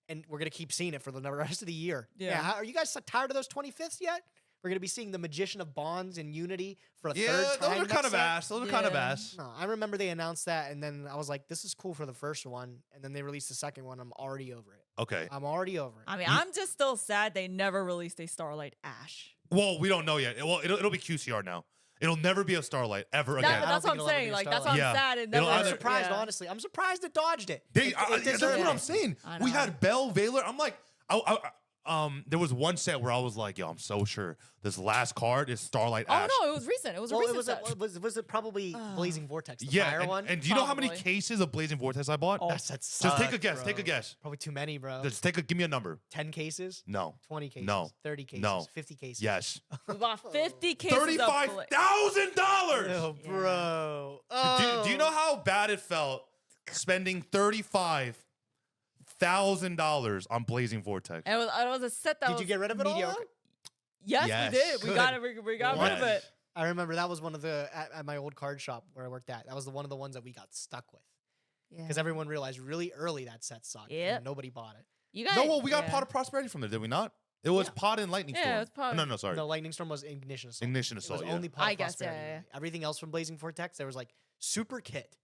and we're gonna keep seeing it for the rest of the year. Yeah. Are you guys tired of those 25th yet? We're gonna be seeing the Magician of Bonds in Unity for a Yeah, third those time. are next kind of set. ass. Those are kind of Yeah. ass. No, I remember they announced that, and then I was like, "This is cool for the first one," and then they released the second one. I'm already over it. Okay. I'm already over it. I mean, I'm just still sad they never released a Starlight Ash. Well, we don't know yet. Well, it'll be QCR now. It'll never be a Starlight ever again. But I don't that's what think I'm it'll ever saying. be a Like that's why Starlight. I'm sad. It It'll never. I'm either- surprised, yeah. honestly. I'm surprised it dodged it. They, It that's deserved what I'm it. saying. I We know. had Bell Veiler. I'm like, there was one set where I was like, yo, I'm so sure this last card is Starlight Oh Ash. no, it was recent. It was a Well, recent set. was it probably Blazing Vortex, the Yeah, fire one? and do you know how many Probably. cases of Blazing Vortex I bought? Oh. That set Just take a sucked, guess. bro. Take a guess. Probably too many, bro. Just give me a number. 10 cases? No. 20 cases? No. 30 cases? No. 50 cases? Yes. We bought 50 cases of $35,000. Oh, Yeah. bro. Do Oh. you know how bad it felt spending $35,000 on Blazing Vortex? And it was a set that Did was you get rid of it all? mediocre. though? Yes, Yes. we did. We Good. got it. We got rid of Yes. it. I remember that was one of the, at my old card shop where I worked at, that was one of the ones that we got stuck with. Yeah. Because everyone realized really early that set sucked. Yep. And nobody bought it. You guys. No, well, we got yeah. Pot of Prosperity from there, did we not? It was Yeah. Pot and Lightning Yeah, Storm. it was Pot. No, sorry. No, Lightning Storm was Ignition Assault. Ignition It was Assault, yeah. only Pot I of guess, yeah, Prosperity. yeah. Everything else from Blazing Vortex, there was like Super Kit.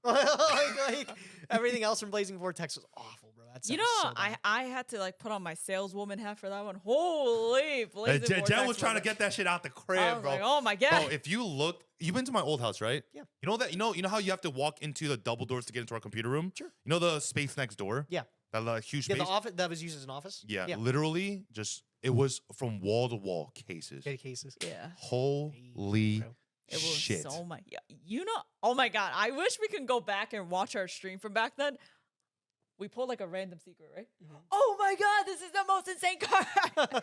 like, everything else from Blazing Vortex was awful, bro. That You set was know, so bad. I had to like put on my saleswoman hat for that one. Holy, Blazing Jen Vortex was trying to a- get that shit out the I crib, was bro. like, oh my god. Bro, if you look, you've been to my old house, right? Yeah. You know that you know how you have to walk into the double doors to get into our computer room? Sure. You know the space next door? Yeah. That huge Yeah, space? the office that was used as an office. yeah, yeah. literally just it was from wall to wall cases. Big cases. yeah. Holy Bro. It was shit. so much. Yeah, you know, oh my god! I wish we can go back and watch our stream from back then. We pulled like a random secret, right? Mm-hmm. Oh my god! This is the most insane card. Try Oh to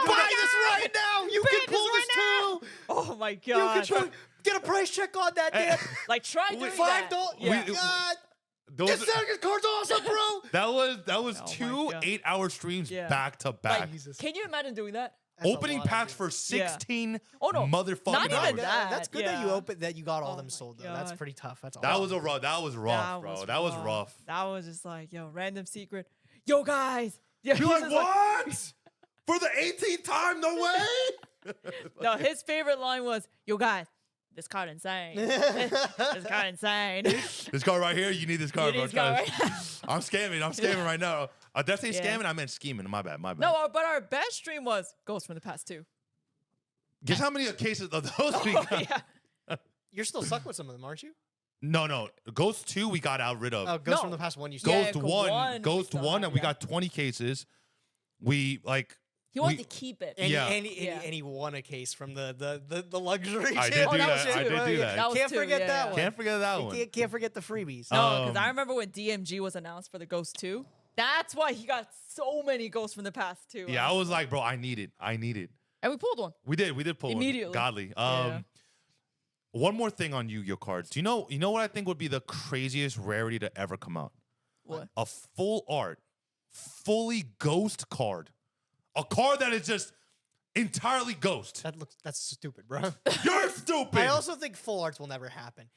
my buy this God! right now. You Buy can this pull this right too. Oh my You god! can try, get a price check on that, damn. Like try doing $5. that. Yeah. God. Those- This second card's awesome, bro. that was Oh my two God. 8-hour streams Yeah. back to back. Like, Jesus. can you imagine doing that? That's a Opening lot of packs dude. for 16 Oh, no. motherfucking Not even hours. that. That's good that you yeah. that you got all Oh them my sold though. That's God. pretty tough. That's That awesome. was rough, bro. That was rough. That was just like, yo, random secret. Yo, guys. Yeah, You're he's like, just what? For the 18th time? No way. No, his favorite line was, yo, guys, this card insane. This card insane. This card right here, you need this card, You bro. need this card I'm scamming right now. Did I say Yeah. scamming? I meant scheming. My bad. No, but our best stream was Ghost from the Past 2. Guess how many cases of those we got? Yeah. You're still stuck with some of them, aren't you? No. Ghost 2 we got out rid of. Oh, Ghost No. from the Past 1 you still Yeah, Ghost Ghost 1, one, Ghost we still 1, have, and we yeah. got 20 cases. We like He wanted We- to keep it. And, Yeah. and he won a case from the luxury. I did channel. do that that. was I two, did right? do Yeah, that. that was Can't two, forget yeah, that yeah. one. Can't forget that You one. can't forget the freebies. No, because I Um, remember when DMG was announced for the Ghost 2. That's why he got so many Ghosts from the Past 2. Yeah, I was like, bro, I need it. And we pulled one. We did pull Immediately. one. Godly. Yeah. One more thing on Yu-Gi-Oh cards. Do you know what I think would be the craziest rarity to ever come out? What? A full art, fully ghost card. A card that is just entirely ghost. That's stupid, bro. You're stupid. I also think full arts will never happen.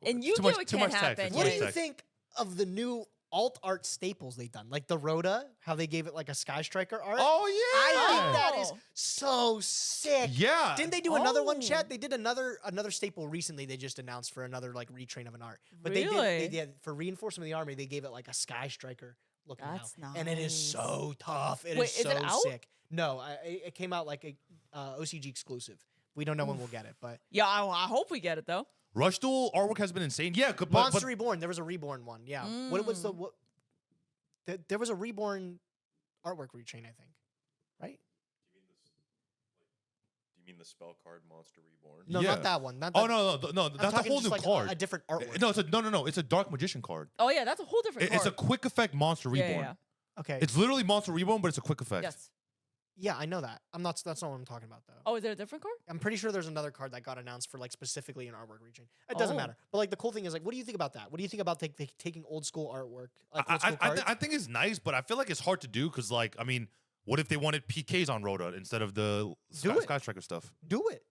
And Too Yu-Gi-Oh! much- It too can't much text. happen. It's What too do much you text. think of the new alt art staples they've done? Like the Rhoda, how they gave it like a Sky Striker art? Oh I yeah. think that is Oh. so sick. Yeah. Didn't they do another one, Oh. Chet? They did another staple recently. They just announced for another like retrain of an art. But they Really? did for reinforcement of the army. They gave it like a Sky Striker looking That's now, and it is nice. so tough. It Wait, is is so it out? sick. No, it came out like a OCG exclusive. We don't know when we'll get it, but Yeah, I hope we get it though. Rush Duel artwork has been insane. Yeah, but Monster Reborn. There was a Reborn one. Yeah. What was the Mm. what? There was a Reborn artwork retrain, I think. Right? Do you mean the spell card Monster Reborn? No, Yeah. not that one. Not Oh that, no, I'm that's a talking whole just new like card. A different artwork. No, it's a Dark Magician card. Oh yeah, that's a whole different It's a card. quick effect Monster Yeah, Reborn. yeah, Okay. It's literally Monster Reborn, but it's a quick effect. Yes. Yeah, I know that. That's not what I'm talking about though. Oh, is there a different card? I'm pretty sure there's another card that got announced for like specifically an artwork region. It doesn't Oh. matter. But like the cool thing is like, what do you think about that? What do you think about taking old school artwork, like old I, school I, cards? I think it's nice, but I feel like it's hard to do because, like, I mean, what if they wanted PKs on Rhoda instead of the Do it. Sky Striker stuff? Do it.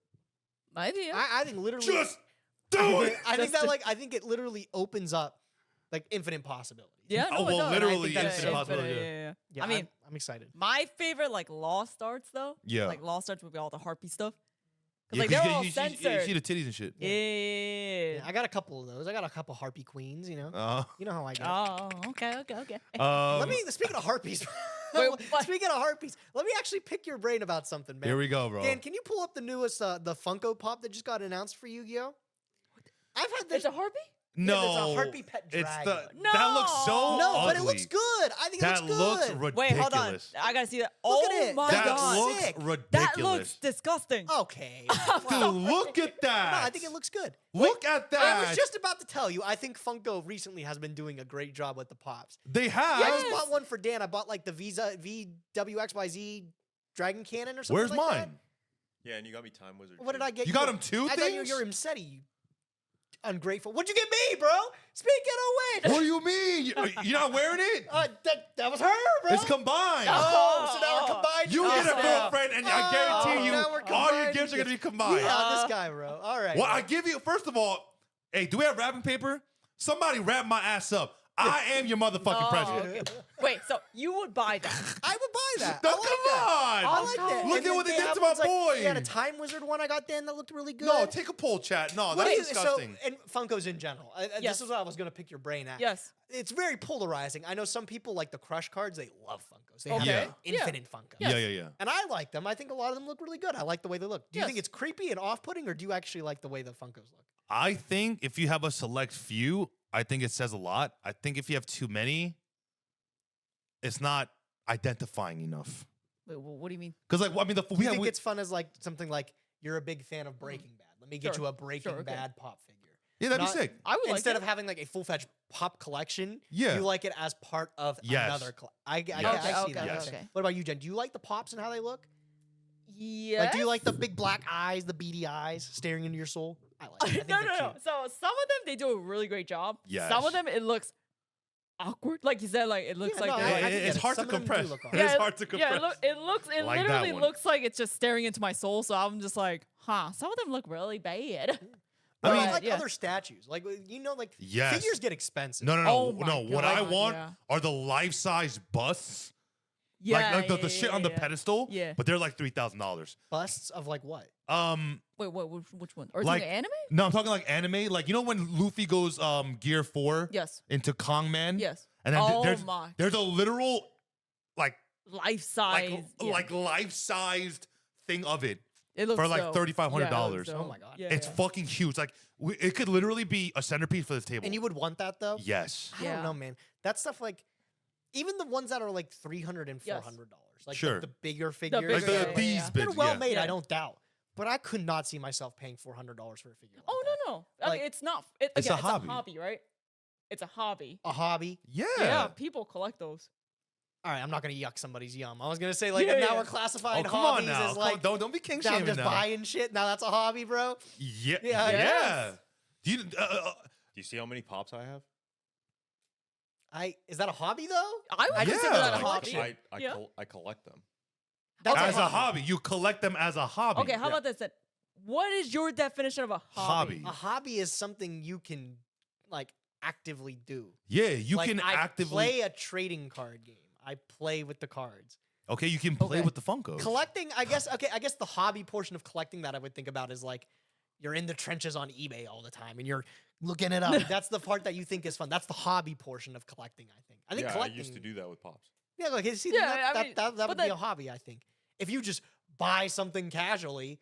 Maybe. I think literally. Just do it. I think Just that I think it literally opens up like infinite possibilities. Yeah, Oh, no, it well, does. literally that's infinite so possibility. Yeah. Yeah, I mean, I'm excited. my favorite like lost arts though. Yeah. Like lost arts would be all the harpy stuff. 'Cause, Yeah, like 'cause they're all you censored. see the titties and shit. Yeah. Yeah, I got a couple of those. I got a couple Harpy Queens. You know how I get. Oh, okay. Let me. Speaking of harpies. Wait, what? Speaking of harpies, let me actually pick your brain about something, man. Here we go, bro. Dan, can you pull up the newest the Funko Pop that just got announced for Yu-Gi-Oh? I've had this. It's a harpy? No, it's a harpy pet It's dragon. that looks so No, ugly. but it looks good. I think That it looks looks good. ridiculous. Wait, hold on. I gotta see that. Look Oh at it. my That god. looks sick. ridiculous. That looks disgusting. Okay. Dude, look at that. No, I think it looks good. Look at that. I was just about to tell you, I think Funko recently has been doing a great job with the pops. They have. I just Yes. bought one for Dan. I bought like the VWXYZ Dragon Cannon or something. Where's like mine? That. Yeah, and you got me Time Wizard. What did too. I get? You got him two I got you things? your Imseti, you ungrateful. What'd you get me, bro? Speaking of which. What do you mean? You're not wearing it? That was her, bro. It's combined. Oh, so now we're combined. You get a Oh, girlfriend, and I guarantee you, now we're all your combined. gifts are gonna be combined. Yeah, this guy, bro. All right. Well, bro. I give you. First of all, hey, do we have wrapping paper? Somebody wrap my ass up. I am your motherfucking Oh, president. okay. Wait, so you would buy that? I would buy that. No, I like come that. on. I like that. Look And at then what they did have to my ones like- boy. They had a Time Wizard one I got then that looked really good. No, take a poll, chat. No, What that's do you- disgusting. So, and Funkos in general. Yes. This is what I was going to pick your brain at. Yes. It's very polarizing. I know some people like the Crush cards. They love Funkos. They have Okay. like, infinite Funkos. Yeah. And I like them. I think a lot of them look really good. I like the way they look. Do you Yes. think it's creepy and off-putting, or do you actually like the way the Funkos look? I think if you have a select few, I think it says a lot. I think if you have too many, it's not identifying enough. Wait, what do you mean? Because, like, I mean, Do you think it's fun as like something like you're a big fan of Breaking Bad? Let me get Sure. you a Breaking Sure, okay. Bad pop figure. yeah, that'd not- be sick. I would Instead like of having like a full-fledged pop collection, Yeah. you like it as part of Yes. another. I Yes. see Okay, that. yes. okay. What about you, Jen? Do you like the pops and how they look? Yeah. Like, do you like the big black eyes, the beady eyes staring into your soul? I like it. I think no. they're cute. So some of them they do a really great job. Yes. Some of them it looks awkward. Like you said, like it looks Yeah, like no, they're I like, can get It's it. hard to Some of them do compress. look It is it- hard to compress. Yeah, it Like that literally one. looks like it's just staring into my soul. So I'm just like, huh. Some of them look really bad. I mean, But, like yeah. other statues, like like Yes. figures get expensive. No. Oh my What I God, want yeah. are the life-size busts Yeah, like the shit on the yeah. pedestal. Yeah. But they're like $3,000. Busts of like what? Wait, what? Which one? Or Like- like anime? No, I'm talking like anime. Like, you know when Luffy goes Gear 4 Yes. into Kong Man? Yes. And then Oh there's my. there's a literal like Life size. like life-sized thing of it. it looks for like dope. $3,500. Yeah, it looks Oh dope. my God. Yeah, It's yeah. fucking huge. Like it could literally be a centerpiece for this table. And you would want that though? Yes. I don't Yeah. know, man. That stuff like even the ones that are like $300 and Yes. $400, like Sure. the bigger figures. bigger Like Yeah, the, yeah, these yeah. bits. They're well yeah. made, Yeah. I don't doubt. But I could not see myself paying $400 for a figure. Like Oh that. no. I Like- mean, it's not. It, It's a again, hobby. right? It's a hobby. A hobby. Yeah. Yeah, people collect those. All right, I'm not gonna yuck somebody's yum. I was gonna say like Yeah, now yeah. we're classifying Oh, come on hobbies now. as Come like on, don't be king now I'm shaming just now. buying shit. Now that's a hobby, bro. Yeah. Yeah. Yeah. Yes. Do you, Do you see how many pops I have? Is that a hobby though? I would Yeah. consider that a Like, hobby. Yeah. I collect them. That's as a hobby. You collect them as a hobby. Okay, how about this then? What is your definition of a hobby? Hobby. A hobby is something you can like actively do. Yeah, you Like, can I actively. play a trading card game. I play with the cards. Okay, you can play Okay. with the Funkos. Collecting, I guess. Okay, I guess the hobby portion of collecting that I would think about is like you're in the trenches on eBay all the time and you're looking it up. That's the part that you think is fun. That's the hobby portion of collecting. I think. I think Yeah, collecting. I used to do that with pops. Yeah, like see, Yeah, that, I that, mean, that, that but would be that- a hobby. I think. If you just buy something casually,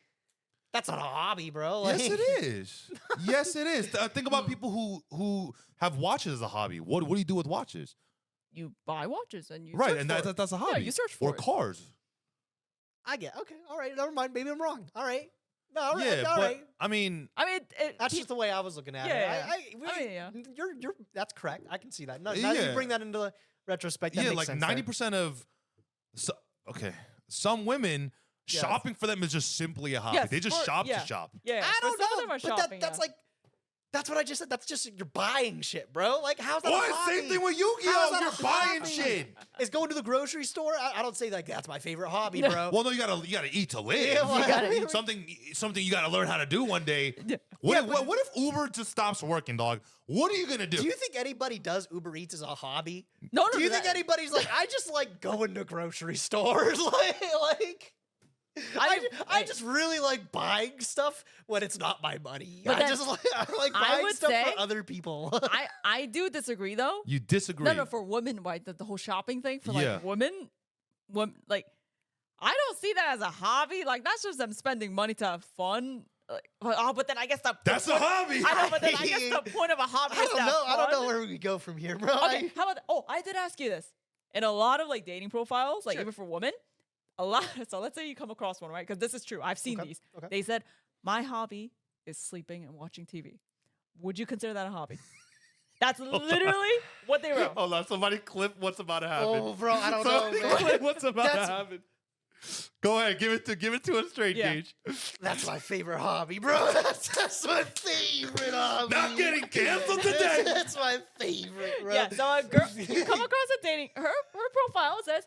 that's not a hobby, bro. Like, Yes, it is. Yes, it is. Think about people who have watches as a hobby. What do you do with watches? You buy watches and you Right, search and for it. that's a hobby. you search for or it. cars. I get okay. All right, never mind. Maybe I'm wrong. All right. No, all right. Yeah, all but right. I mean, I mean, That's just the way I was looking at Yeah, it. yeah. You're. That's correct. I can see that. No, now that you Yeah. bring that into the retrospect, that yeah, makes like sense there. 90% of okay, some women Yes. shopping for them is just simply a hobby. Yes, They just for- shop yeah. to shop. yeah. I for don't some of know, them are but shopping, that's yeah. like that's what I just said. That's just you're buying shit, bro. Like how's that? What? A hobby? Same thing with How's Yu-Gi-Oh! that You're a buying hobby? shit. Is going to the grocery store? I don't say like that's my favorite hobby, bro. Well, no, you gotta eat to live. Yeah, well, You gotta eat. something you gotta learn how to do one day. What, Yeah, if, what if Uber just stops working, dog? What are you gonna do? Do you think anybody does Uber Eats as a hobby? No, Do you think anybody's like, I just like going to grocery stores? like I just really like buying stuff when it's not my money. But I then- just like, I like I buying would stuff say- for other people. I do disagree though. You disagree? No, for women, right? The whole shopping thing for like Yeah. women, like I don't see that as a hobby. Like that's just them spending money to have fun. Like, oh, but then I guess That's a point- hobby. I know, but then I guess the point of a hobby I is to don't have know. I don't know fun. where we go from here, bro. Okay, how about oh, I did ask you this. In a lot of like dating profiles, like Sure. even for women, a lot. So let's say you come across one, right? Because this is true. I've seen Okay, these. okay. They said my hobby is sleeping and watching TV. Would you consider that a hobby? That's literally what they wrote. Hold on, somebody clip what's about to happen. Oh, bro, I don't know, Somebody man. clip what's about to That's- happen. Go ahead, give it to us straight, Yeah. Gage. That's my favorite hobby, bro. That's my favorite hobby. Not getting canceled today. That's my favorite, bro. Yeah, so a girl, you come across a dating, her profile says,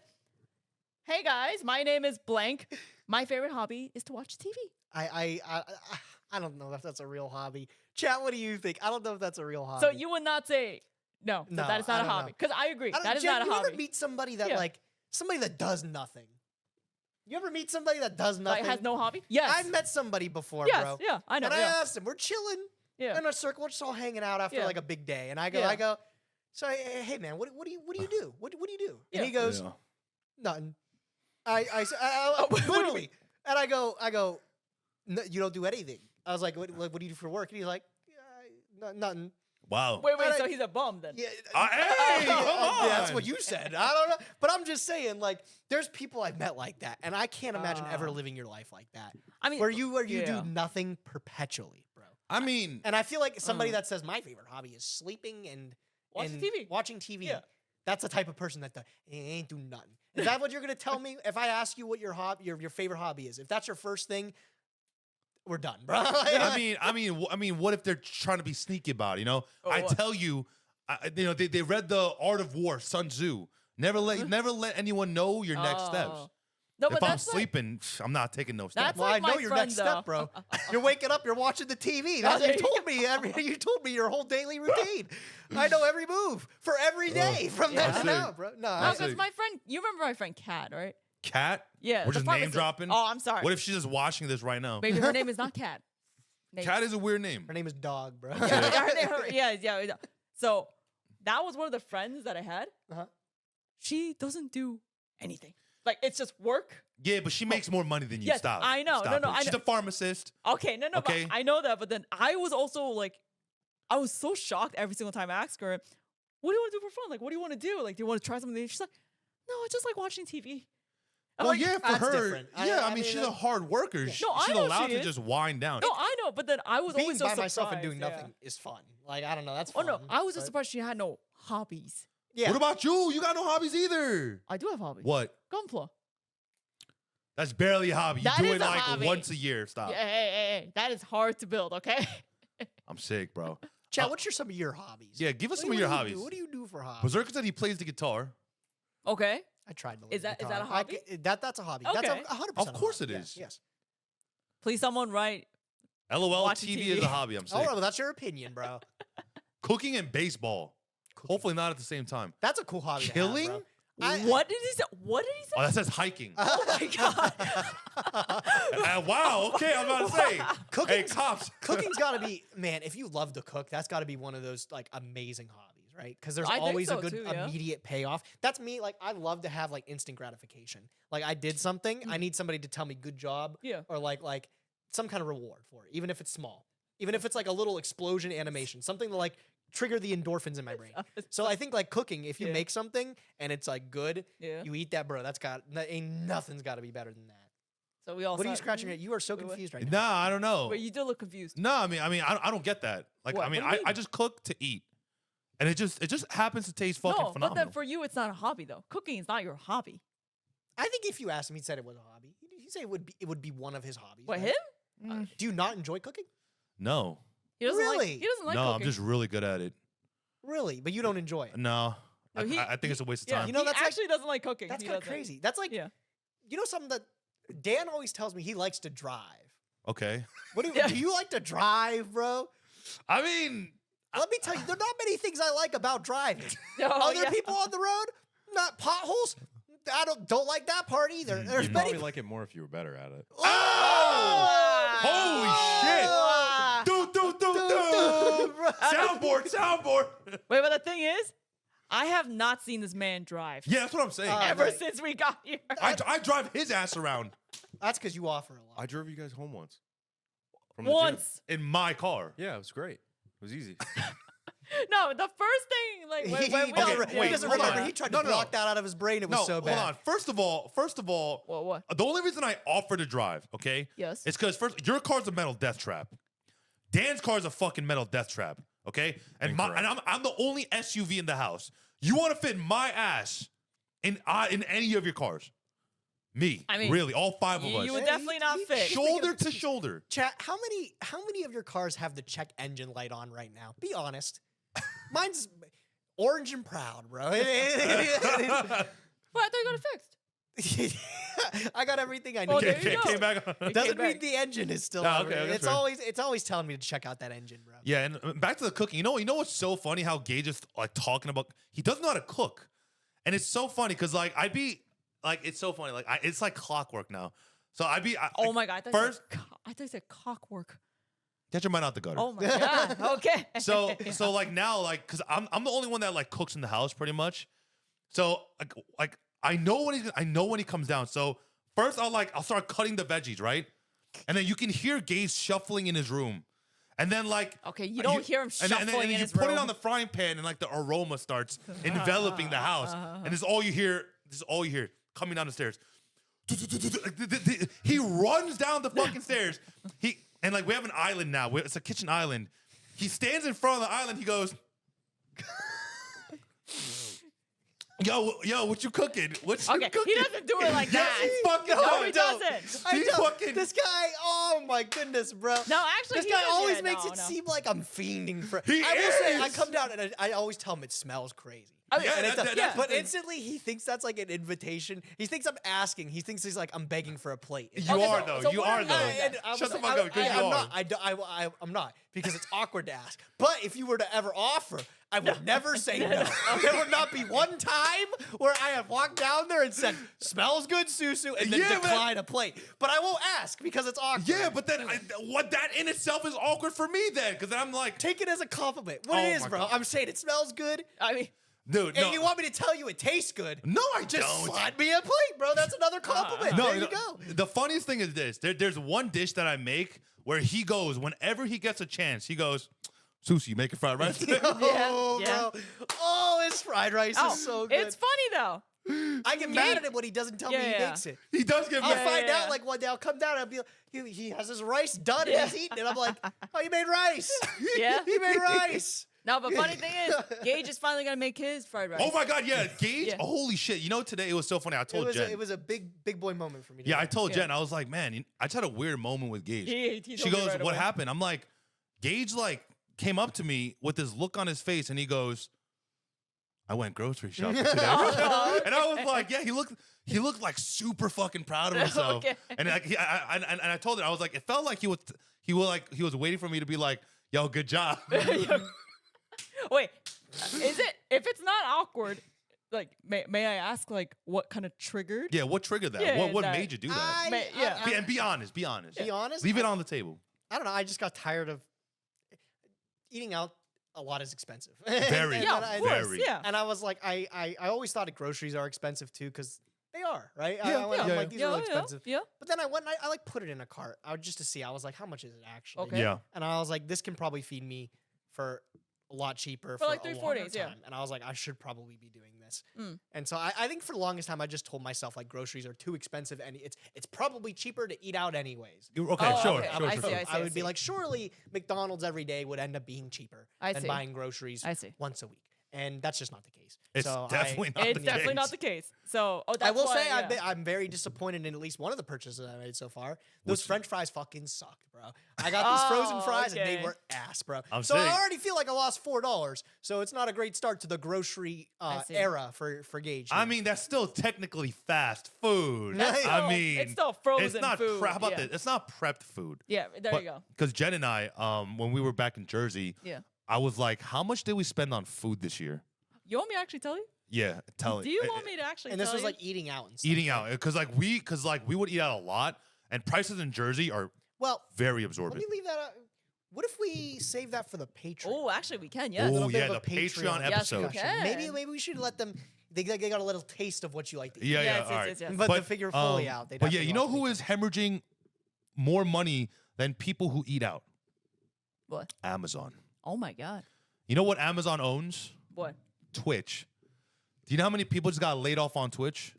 "Hey guys, my name is blank. My favorite hobby is to watch TV." I don't know if that's a real hobby. Chat, what do you think? I don't know if that's a real hobby. So you would not say no. So No, that is I not a don't hobby. know. Because I agree, I don't- that is Jen, not a you ever hobby. meet somebody that Yeah. like somebody that does nothing? You ever meet somebody that does nothing? Like has no hobby. Yes. I've met somebody before, yes. bro. Yeah. I know. And I Yeah. asked him, we're chilling Yeah. in a circle, we're just all hanging out after Yeah. like a big day. And I go, Yeah. so hey man, what do you do? What do you do? Yeah. And he goes, Yeah. nothing. what do you Literally. And I go, no, you don't do anything. I was like, what do you do for work? And he's like, nothing. Wow. Wait. And So I- he's a bum then. Yeah, Hey, come on. that's what you said. I don't know, but I'm just saying, like, there's people I've met like that, and I can't imagine ever living your life like that, I mean, where you yeah. do nothing perpetually, bro. I mean, And I feel like somebody that says my favorite hobby is sleeping and Watching and TV. Watching TV. Yeah. That's the type of person that ain't do nothing. Is that what you're gonna tell me if I ask you what your favorite hobby is? If that's your first thing, we're done, bro. I mean, what if they're trying to be sneaky about it? You know, Oh, I what? tell you, they read the Art of War, Sun Tzu. Never let anyone know your next steps. Oh. No, If but I'm that's like- sleeping, I'm not taking no steps. That's Well, like I know my your friend, next step, though. bro. You're waking up, you're watching the TV. That's there you you told me. You told me your whole daily routine. I know every move for every day from Yeah. then on That's out, bro. No, No, I- because my friend, you remember my friend Kat, right? Cat? Yeah. We're the just name pharmacist. dropping. Oh, I'm sorry. What if she's just watching this right now? Maybe her name is not Kat. Maybe. Cat is a weird name. her name is Dog, bro. Yeah. So that was one of the friends that I had. Uh-huh. She doesn't do anything. Like it's just work. Yeah, but she makes more money than you. Yes, Stop. I know. Stop No, it. I She's know. a pharmacist. Okay, no, Okay. but I know that. But then I was also like, I was so shocked every single time I asked her, "What do you want to do for fun? Like, what do you want to do? Like, do you want to try something?" She's like, "No, I just like watching TV." I'm Well, like, yeah, for that's her. different. Yeah, I I mean, mean, she's a hard worker. Yeah. She- No, I she's know allowed she to is. just wind down. No, I know. But then I was Being always so by myself and surprised, doing yeah. nothing is fun. Like I don't know, that's Oh fun. no, I was just but- surprised she had no hobbies. Yeah. What about you? You got no hobbies either. I do have hobbies. What? Gunpla. That's barely a hobby. You That do is it a like hobby. once a year. Stop. Hey, that is hard to build. Okay. I'm sick, bro. Chad, what's some of your hobbies? Yeah, give us What some do- of your what do you hobbies. do? What do you do for hobbies? Berserker said he plays the guitar. Okay. I tried to learn Is that a guitar. hobby? That's a hobby. That's Okay. 100%. Of course a it hobby. is. Yes. Please, someone write. LOL Watching TV TV. is a hobby. I'm Yes. sick. Oh, well, that's your opinion, bro. Cooking and baseball. Cooking. Hopefully not at the same time. That's a cool hobby. to have, Killing? bro. What did he say? What did he say? Oh, that says hiking. Oh my god. Wow. Okay, I'm about to say. Hey, Cooking's- cops. Cooking's got to be, man, if you love to cook, that's got to be one of those like amazing hobbies, right? Because there's I think always so a good too, yeah. immediate payoff. That's me. Like, I love to have like instant gratification. Like, I did something, I need somebody to tell me good job Yeah. or like some kind of reward for it, even if it's small, even if it's like a little explosion animation, something to like trigger the endorphins in my brain. So I think like cooking, if you Yeah. make something and it's like good, Yeah. you eat that, bro. Ain't nothing's got to be better than that. So we all. What are you saw- scratching at? You are so Wait, what? confused right now. Nah, I don't know. Wait, you do look confused. No, I mean, I don't get that. Like, What? I mean, What do you I mean? just cook to eat, and it just happens to taste fucking No, phenomenal. but then for you, it's not a hobby though. Cooking is not your hobby. I think if you asked him, he said it was a hobby. He'd say it would be one of his hobbies. What right? him? Do you not enjoy cooking? No, He doesn't like. Really? He doesn't like no, cooking. I'm just really good at it. Really? But you don't enjoy it. No, No, I think it's a waste of Yeah, time. You know, he that's like- actually doesn't like cooking. That's He kind of doesn't. crazy. That's like, Yeah. you know, something that Dan always tells me he likes to drive. Okay, What do, Yeah. do you like to drive, bro? I mean, Let me tell you, there are not many things I like about driving. Oh, Other yeah. people on the road, not potholes. I don't like that part either. There's You'd many. probably like it more if you were better at it. oh, Ah! holy shit! Do. Bro. Soundboard. Wait, but the thing is, I have not seen this man drive Yeah, that's what I'm saying. Uh, ever right. since we got here. I drive his ass around That's because you offer a lot. I drove you guys home once. From the gym. Once. in my car. Yeah, it was great. It was easy. No, the first thing, like, when we He doesn't, got- he wait, doesn't hold remember. on. He tried No, to no. block that out of his brain. It was No, so hold bad. on. First of all, What? the only reason I offer to drive, okay, Yes. is because first your car's a metal death trap. Dan's car is a fucking metal death trap, okay? And Incorrect. I'm the only SUV in the house. You want to fit my ass in any of your cars? Me, I mean, really, all five of you us, would definitely not fit. shoulder to shoulder. Chat, how many of your cars have the check engine light on right now? Be honest. Mine's orange and proud, bro. But I thought you got it fixed. I got everything I need. Oh, there you go. Came back on. It Doesn't came mean back. the engine is still No, on. okay, that's it's fair. always telling me to check out that engine, bro. Yeah, and back to the cooking. You know what's so funny? How Gage is like talking about he doesn't know how to cook, and it's so funny because like I'd be like it's so funny like it's like clockwork now. So I'd be Oh my god! I thought first I thought you said cockwork. get your mind out the gutter. Oh my god! Okay. So like now like because I'm the only one that like cooks in the house pretty much. So like I know when he comes down. So first I'll start cutting the veggies, right? And then you can hear Gage shuffling in his room. And then like Okay, you don't hear him and then shuffling in you his put room. it on the frying pan and like the aroma starts enveloping the house. And this is all you hear. This is all you hear coming down the stairs. He runs down the fucking stairs. And like we have an island now. It's a kitchen island. He stands in front of the island. He goes, Yo, what you cooking? What you Okay, cooking? he doesn't do it like Yes, that. he fucking No, he does. doesn't. I He know. fucking- This guy, oh my goodness, bro. No, actually, This he guy doesn't- always yeah, makes no, it no. seem like I'm fiending for. He I will say, I is. come down and I always tell him it smells crazy. I mean, Yeah, And it that- does. that's the But thing. instantly he thinks that's like an invitation. He thinks I'm asking. He thinks he's like I'm begging for a plate. You Okay, are so- though. so You what are are you though. doing? And I Shut was the like, fuck up, because you I'm are. not. I'm not because it's awkward to ask. But if you were to ever offer, I would never say no. There would not be one time where I have walked down there and said, "Smells good, Susu," and then Yeah, but- decline a plate. But I won't ask because it's awkward. Yeah, but then what that in itself is awkward for me then, because I'm like, take it as a compliment. What Oh it is, my bro. God. I'm saying it smells good. I mean, dude, And no, you want me to tell you it tastes good? no, I Just don't. slide me a plate, bro. That's another compliment. No, there you you know, go. The funniest thing is this: there's one dish that I make where he goes whenever he gets a chance. He goes, "Sushi, you making fried rice?" Oh, yeah. bro. Oh, his fried rice is so good. it's funny though. I get mad at him when he doesn't tell me he Yeah. makes it. He does get I'll mad. find yeah. out like one day. I'll come down and I'll be like, he has his rice done Yeah. and he's eating it. I'm like, oh, you made rice. Yeah. He made rice. No, but funny thing is, Gage is finally gonna make his fried rice. Oh my god, yeah, Gage. Yeah. Holy shit! You know, today it was so funny. I told Jen. It was a big boy moment for me. Yeah, I told Yeah. Jen. I was like, man, I just had a weird moment with Gage. He She told me goes, right "What away. happened?" I'm like, Gage like came up to me with this look on his face, and he goes, "I went grocery shopping today," Oh, and I was like, "Yeah." He looked like super fucking proud of himself. Okay. And like, I told her, I was like, it felt like he was waiting for me to be like, "Yo, good job." Wait, is it? If it's not awkward, like, may I ask, like, what kind of triggered? Yeah, what triggered that? Yeah, what that- made you do that? Yeah. And be honest. Be honest. Be honest. Leave it on the table. I don't know. I just got tired of eating out. A lot is expensive. Very, And Yeah, then of course, very. yeah. And I was like, I always thought that groceries are expensive too, because they are, right? Yeah, I'm yeah. like, these are really expensive. Yeah. But then I went and I like put it in a cart just to see. I was like, how much is it actually? Okay. Yeah. And I was like, this can probably feed me for a lot cheaper For for like a 3-4 longer days, yeah. time. And I was like, I should probably be doing this. Mm. And so I think for the longest time, I just told myself like groceries are too expensive and it's probably cheaper to eat out anyways. Okay, Oh, sure, okay. sure, I sure, see, sure. I see. I would be like, surely McDonald's every day would end up being cheaper I than see. buying groceries I see. once a week. And that's just not the case. It's so definitely not It's the definitely case. not the case. So, that's I will why, say yeah. I'm very disappointed in at least one of the purchases I made so far. Those Which- French fries fucking sucked, bro. I got these frozen Oh, fries and okay. they were ass, bro. I'm So saying- I already feel like I lost $4. So it's not a great start to the grocery I see. era for Gage. I here. mean, that's still technically fast food. That's I still- mean, it's still frozen It's not food, How about yeah. this? It's not prepped food. Yeah, there you go. Because Jen and I, when we were back in Jersey, Yeah. I was like, how much did we spend on food this year? You want me to actually tell you? Yeah, tell it. Do you want me to actually and this tell was you? like eating out and stuff. Eating out, because we would eat out a lot, and prices in Jersey are Well, very let absorbent. me leave that out. What if we save that for the Patreon? Oh, actually, we can, yes. Oh little bit yeah, of the a Patreon Patreon Yes, we episode. can. Maybe we should let them. They got a little taste of what you like to eat. Yeah, Yes, all right. yes, yes. But to figure fully out, they'd But have yeah, to you go know off who Patreon. is hemorrhaging more money than people who eat out? What? Amazon. Oh my God. You know what Amazon owns? What? Twitch. Do you know how many people just got laid off on Twitch?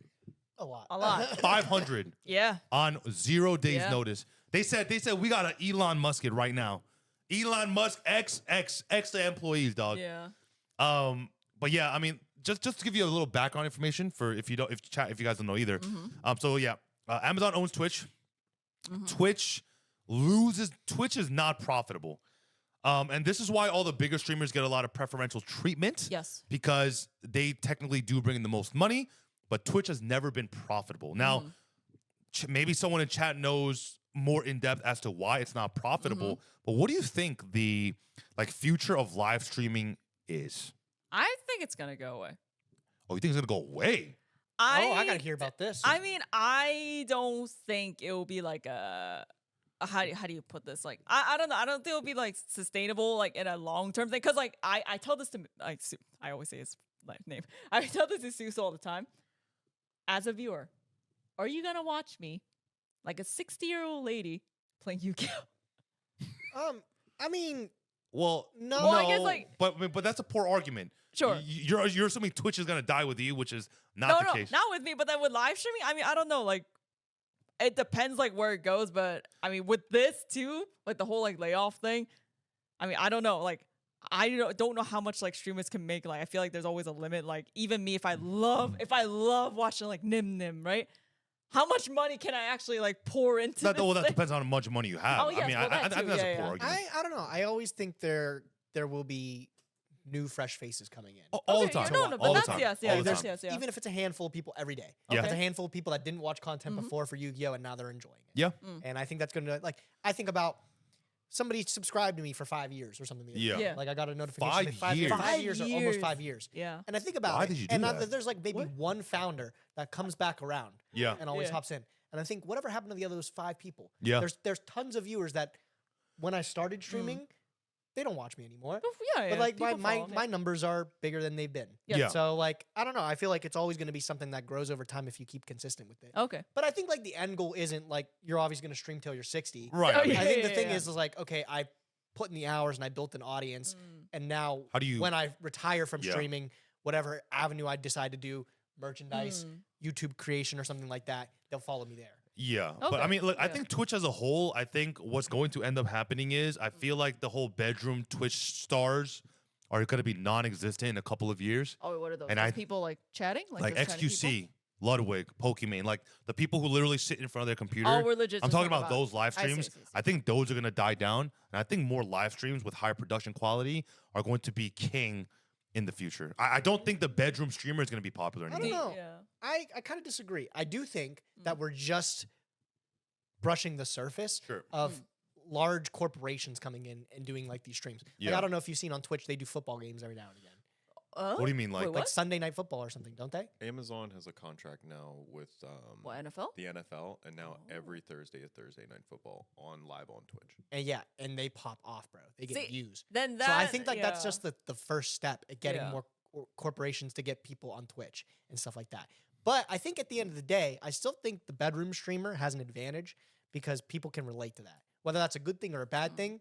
a lot. A lot. 500 Yeah. on 0 days Yeah. notice. They said we got an Elon Musk it right now. Elon Musk X the employees, dog. Yeah. But yeah, I mean, just to give you a little background information for if you guys don't know either. Mm-hmm. So yeah, Amazon owns Twitch. Mm-hmm. Twitch is not profitable. And this is why all the bigger streamers get a lot of preferential treatment. Yes. Because they technically do bring in the most money, but Twitch has never been profitable. Now, maybe someone in chat knows more in depth as to why it's not profitable. But what do you think the future of live streaming is? I think it's gonna go away. Oh, you think it's gonna go away? I gotta hear about this. I mean, I don't think it will be like how do you put this? Like, I don't know. I don't think it'll be like sustainable, like in a long term thing. Cause like I tell this to like I always say his name. I tell this to Suso all the time. As a viewer, are you gonna watch me like a 60-year-old lady playing Yu-Gi-Oh? I mean, Well, No. Well, I guess, like- but that's a poor argument. Sure. You're assuming Twitch is gonna die with you, which is not No, the case. not with me. But then with live streaming, I mean, I don't know. Like, it depends like where it goes. But I mean, with this too, like the whole like layoff thing. I mean, I don't know. Like, I don't know how much like streamers can make. Like, I feel like there's always a limit. Like, even me, if I love watching like Nim, right? How much money can I actually like pour into this That thing? depends on how much money you have. Oh, yes, I mean, well, I that think too. that's Yeah, a poor yeah. argument. I don't know. I always think there will be new fresh faces coming in. All the Okay, time. yeah, no, but all the that's time. yes, all yes, the that's time. yes, yeah. Even if it's a handful of people every day. Yeah. It's a Okay. handful of people that didn't watch content Mhm. before for Yu-Gi-Oh! And now they're enjoying it. Yeah. And I think that's going to, like, I think about somebody subscribed to me for 5 years or something. the other Yeah. day. Yeah. Like, I got a notification. 5 that 5 years. 5 years or almost 5 5 years. Yeah. And I think about Why it. did you do and that? there's like maybe one founder that comes back around Yeah. and always Yeah. hops in. And I think whatever happened to the other 5 people? Yeah. There's tons of viewers that when I started streaming, they don't watch me anymore. Oh, yeah, But like people my follow, yeah. my numbers are bigger than they've been. Yeah. So like I don't know. I feel like it's always going to be something that grows over time if you keep consistent with it. Okay. But I think like the end goal isn't like you're always going to stream till you're 60. Right. Oh, I mean, yeah. I think the thing is like okay, I put in the hours and I built an audience, and now How do you- when I retire from Yeah. streaming, whatever avenue I decide to do, merchandise, YouTube creation or something like that, they'll follow me there. Yeah, but I Okay, mean, look, I yeah. think Twitch as a whole, I think what's going to end up happening is I feel like the whole bedroom Twitch stars are going to be non-existent in a couple of years. Oh, what are those? And Those I- people like chatting? Like those chatting people? XQC, Ludwig, Pokimane, like the people who literally sit in front of their computer. Oh, we're legit. I'm just talking about those live I see, streams. I see, I see. I think those are going to die down. And I think more live streams with higher production quality are going to be king in the future. I don't think the bedroom streamer is going to be popular I anymore. don't know. Yeah. I kind of disagree. I do think that we're just brushing the surface Sure. of large corporations coming in and doing like these streams. Like, Yeah. I don't know if you've seen on Twitch, they do football games every now and again. Oh? What do you mean, like? Wait, Like what? Sunday night football or something, don't they? Amazon has a contract now with What, NFL? the NFL, and now Oh. every Thursday is Thursday night football on live on Twitch. And yeah, and they pop off, bro. They get See, views. Then that. So I think like that's yeah. just the first step at getting Yeah. more corporations to get people on Twitch and stuff like that. But I think at the end of the day, I still think the bedroom streamer has an advantage because people can relate to that. Whether that's a good thing or a bad thing,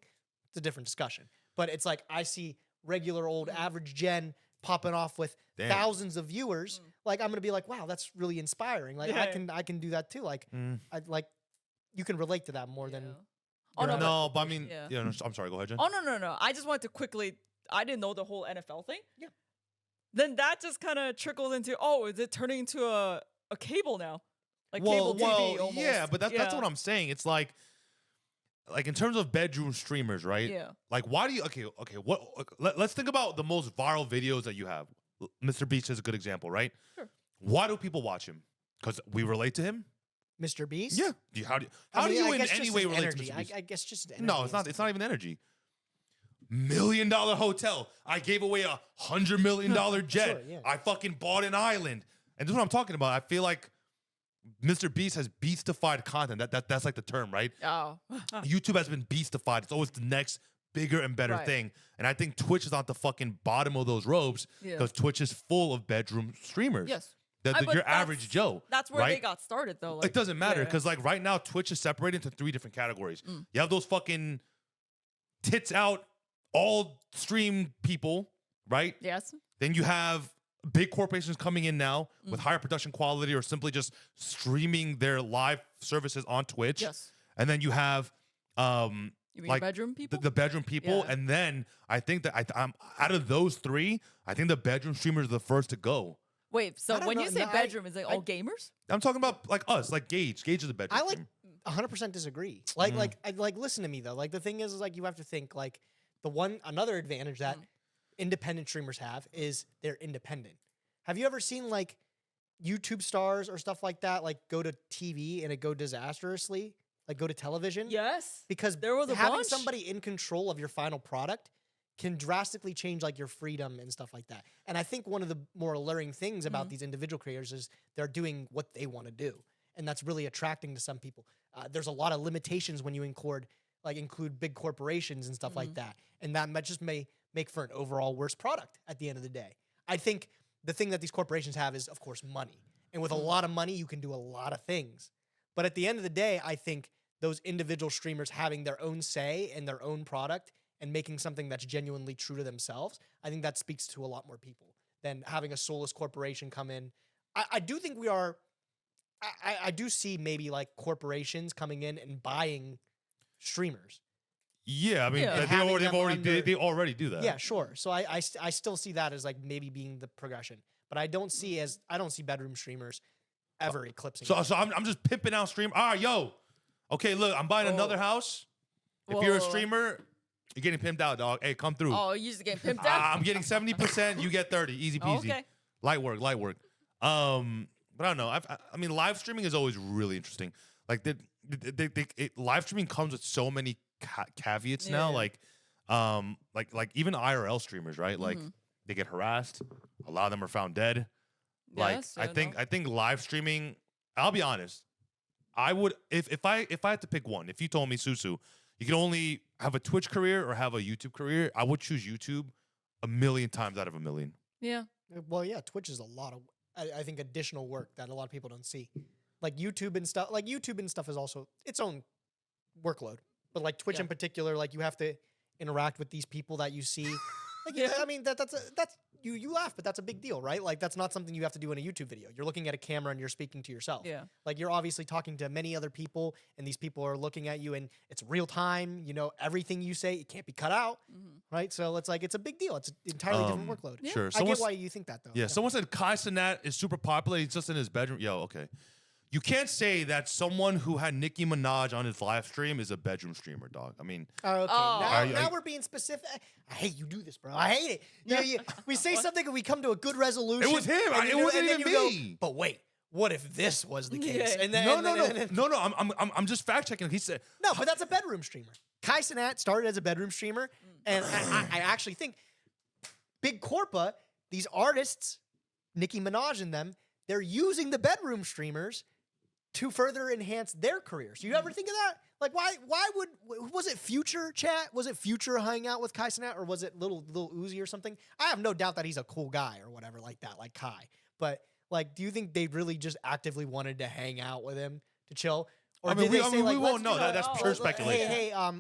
it's a different discussion. But it's like I see regular old average Jen popping off with Damn. thousands of viewers. Like I'm gonna be like, wow, that's really inspiring. Like Yeah. I can do that too. Like Mm. I like you can relate to that more Yeah. than Oh, no, No, but I mean, Yeah. yeah, no, I'm sorry. Go ahead, Jen. Oh no! I just wanted to quickly. I didn't know the whole NFL thing. Yeah. Then that just kind of trickled into is it turning into a cable now, like cable TV almost? yeah, but that's what I'm saying. It's like in terms of bedroom streamers, right? Yeah. Like, why do you? Okay. What? Let's think about the most viral videos that you have. Mr. Beast is a good example, right? Sure. Why do people watch him? Because we relate to him. Mr. Beast. Yeah. How do I mean, you I in guess any just way his relate energy. to Mr. Beast? I guess just his No, energy it's and not. It's stuff. not even energy. $1 million hotel. I gave away $100 million jet. Sure, yeah. I fucking bought an island. And this is what I'm talking about. I feel like Mr. Beast has beastified content. That's like the term, right? Oh. YouTube has been beastified. It's always the next bigger and better Right. thing. And I think Twitch is on the fucking bottom of those ropes Yeah. because Twitch is full of bedroom streamers. Yes. The, But your that's- average Joe. That's where right? they got started, though. Like, It doesn't matter yeah. because like right now Twitch is separated into 3 different categories. Mm. You have those fucking tits out all stream people, right? Yes. Then you have big corporations coming in now Mm. with higher production quality or simply just streaming their live services on Twitch. Yes. And then you have You mean like bedroom people? the bedroom people, Yeah. and then I think that I'm out of those 3, I think the bedroom streamers are the first to go. Wait, so I don't when know. you say No, I- bedroom, is it all gamers? I'm talking about like us, like Gage. Gage is a bedroom. I like streamer. 100% disagree. Like listen to me though. Like the thing is like you have to think like another advantage that independent streamers have is they're independent. Have you ever seen like YouTube stars or stuff like that like go to TV and it go disastrously? Like go to television? Yes. Because There was a having bunch. somebody in control of your final product can drastically change like your freedom and stuff like that. And I think one of the more alluring things about these individual creators is they're doing what they want to do. And that's really attracting to some people. There's a lot of limitations when you include big corporations and stuff like that. And that may make for an overall worse product at the end of the day. I think the thing that these corporations have is, of course, money. And with a lot of money, you can do a lot of things. But at the end of the day, I think those individual streamers having their own say in their own product and making something that's genuinely true to themselves, I think that speaks to a lot more people than having a soulless corporation come in. I do think we are, I do see maybe like corporations coming in and buying streamers. Yeah, I mean, Yeah. they Having already, them under- they already do that. Yeah, sure. So I still see that as like maybe being the progression, but I don't see bedroom streamers ever eclipsing. So, that. so I'm just pimping out stream. All right, yo. Okay, look, I'm buying another house. If you're a Whoa. streamer, You're getting pimped out, dog. Hey, come through. Oh, you just getting pimped out. I'm getting 70%. You get 30. Easy peasy. Okay. Light work. But I don't know. I mean, live streaming is always really interesting. Like live streaming comes with so many caveats now. Yeah. Like even IRL streamers, right? Like they get harassed. A lot of them are found dead. Like Yes, I think live streaming. I'll be honest. I would if I had to pick one. If you told me, Susu, you can only have a Twitch career or have a YouTube career, I would choose YouTube 1,000,000 times out of 1,000,000. Yeah. Well, yeah, Twitch is a lot of, I think, additional work that a lot of people don't see. Like YouTube and stuff. Like YouTube and stuff is also its own workload. But like Twitch Yeah. in particular, like you have to interact with these people that you see. Like, I mean, that's you laugh, but that's a big deal, right? Like that's not something you have to do in a YouTube video. You're looking at a camera and you're speaking to yourself. Yeah. Like you're obviously talking to many other people, and these people are looking at you, and it's real time. You know, everything you say, it can't be cut out, right? So it's like it's a big deal. It's an entirely different workload. Yeah. Sure. I get why you think that though. Yeah, someone said Kai Cenat is super popular. He's just in his bedroom. Yo, okay. You can't say that someone who had Nicki Minaj on his live stream is a bedroom streamer, dog. I mean, Okay, Oh. now we're being specific. I hate you do this, bro. I hate it. We say something and we come to a good resolution. It was him. and It you- wasn't and then even you go, me. but wait, what if this was the case? Yeah. And then, no. I'm just fact checking. He said No, but that's a bedroom streamer. Kai Cenat started as a bedroom streamer, and I actually think Big Corpa, these artists, Nicki Minaj and them, they're using the bedroom streamers to further enhance their careers. You ever think of that? Like, why was it Future chat? Was it Future hanging out with Kai Cenat, or was it Lil Uzi or something? I have no doubt that he's a cool guy or whatever like that, like Kai. But like, do you think they really just actively wanted to hang out with him to chill? Or I mean, did they say, we like, won't let's know. do That's oh, pure oh, speculation.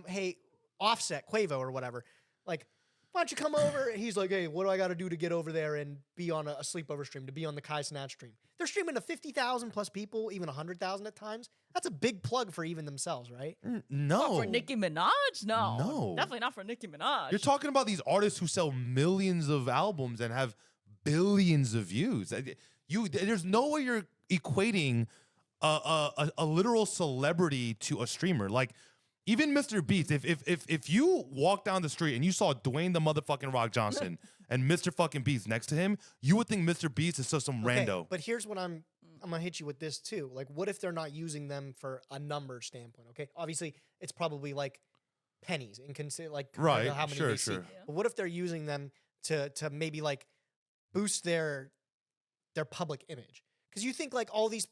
hey, Offset, Quavo or whatever. Like, why don't you come over? He's like, hey, what do I got to do to get over there and be on a sleepover stream, to be on the Kai Cenat stream? They're streaming to 50,000 plus people, even 100,000 at times. That's a big plug for even themselves, right? No. Not for Nicki Minaj? No. No. Definitely not for Nicki Minaj. You're talking about these artists who sell millions of albums and have billions of views. There's no way you're equating a literal celebrity to a streamer. Like even Mr. Beast, if you walk down the street and you saw Dwayne the motherfucking Rock Johnson and Mr. fucking Beast next to him, you would think Mr. Beast is just some Okay, rando. but here's what I'm gonna hit you with this too. Like, what if they're not using them for a number standpoint? Okay, obviously it's probably like pennies and consider like compared to Right, how many sure, they see. sure. Yeah. But what if they're using them to maybe like boost their public image? Because you think like all these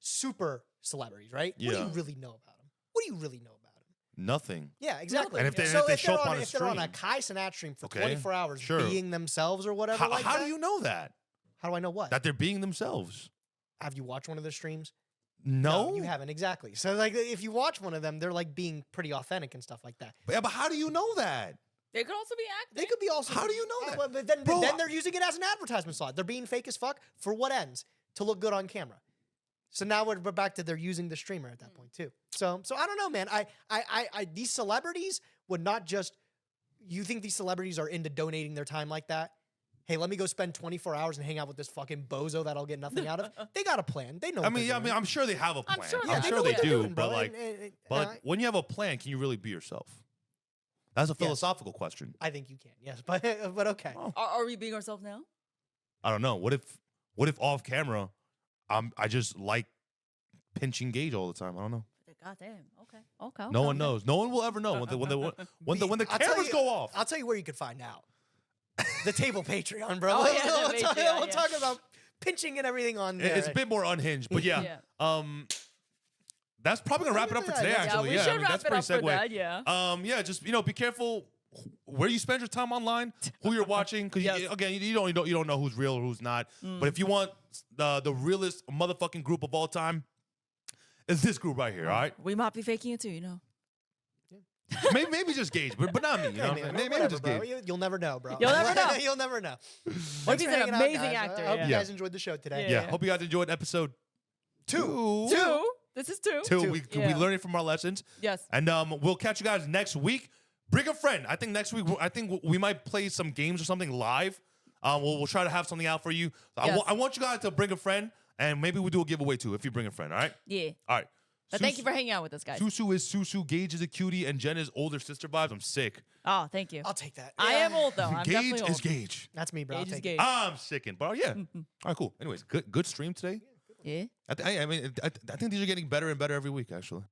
super celebrities, right? What do Yeah. you really know about them? What do you really know about them? Nothing. Yeah, exactly. And if they- so if they if show they're up on, on a if they're on a stream. Kai Cenat stream for Okay, 24 hours, sure. being themselves or whatever, How, like how that, do you know that? How do I know what? That they're being themselves? Have you watched one of their streams? No. you haven't. Exactly. So like, if you watch one of them, they're like being pretty authentic and stuff like that. Yeah, but how do you know that? They could also be acting. They could be also. How do you know that? well, but then, Bro, then they're using it as an advertisement slot. They're being fake as fuck for what ends? To look good on camera. So now we're back to they're using the streamer at that point too. So I don't know, man. I these celebrities would not just. You think these celebrities are into donating their time like that? Hey, let me go spend 24 hours and hang out with this fucking bozo that I'll get nothing out of. They got a plan. They know. I what mean, they're I'm doing. sure they have a plan. I'm sure they I'm do. sure know they what they're do, doing, but bro. like, And when you have a plan, can you really be yourself? That's a philosophical question. I think you can. Yes, but okay. Oh. Are we being ourselves now? I don't know. What if off camera, I just like pinching Gage all the time? I don't know. God damn. Okay. No one knows. No one will ever know when the I'll tell cameras you- go off. I'll tell you where you can find out. The table Patreon, bro. Oh, We'll- yeah, the we'll talk- Patreon, we'll yeah. talk about pinching and everything on there. It's a bit more unhinged, but yeah. Yeah. That's probably gonna wrap it up for today. Yeah, Actually, we yeah. should I mean, wrap that's it pretty up for segue. that, yeah. Yeah, just be careful where you spend your time online, who you're watching, because Yes. again, you don't know who's real or who's not. But if you want the realest motherfucking group of all time, it's this group right here. All right, We might be faking it too, you know. maybe just Gage, but not me. You know, what I'm saying? Maybe whatever, just bro. Gage. You'll never know, bro. You'll never know. You'll never know. What Thanks if for he's an hanging out, amazing guys. actor, I hope yeah. you Yeah. guys enjoyed the show today. Yeah, Yeah. hope you guys enjoyed episode two. This is two. Two. We Yeah. learning from our lessons. Yes. And we'll catch you guys next week. Bring a friend. I think next week, we might play some games or something live. We'll try to have something out for you. Yes. I want you guys to bring a friend, and maybe we'll do a giveaway too if you bring a friend. All right. Yeah. All right. But thank you for hanging out with us, guys. Susu is Susu. Gage is a cutie, and Jen is older sister vibes. I'm sick. Oh, thank you. I'll take that. I am old though. I'm Gage definitely old. is Gage. That's me, bro. I'll Gage is take it. Gage. I'm sickened. But yeah. All right, cool. Anyways, good stream today. Yeah. I think these are getting better and better every week, actually.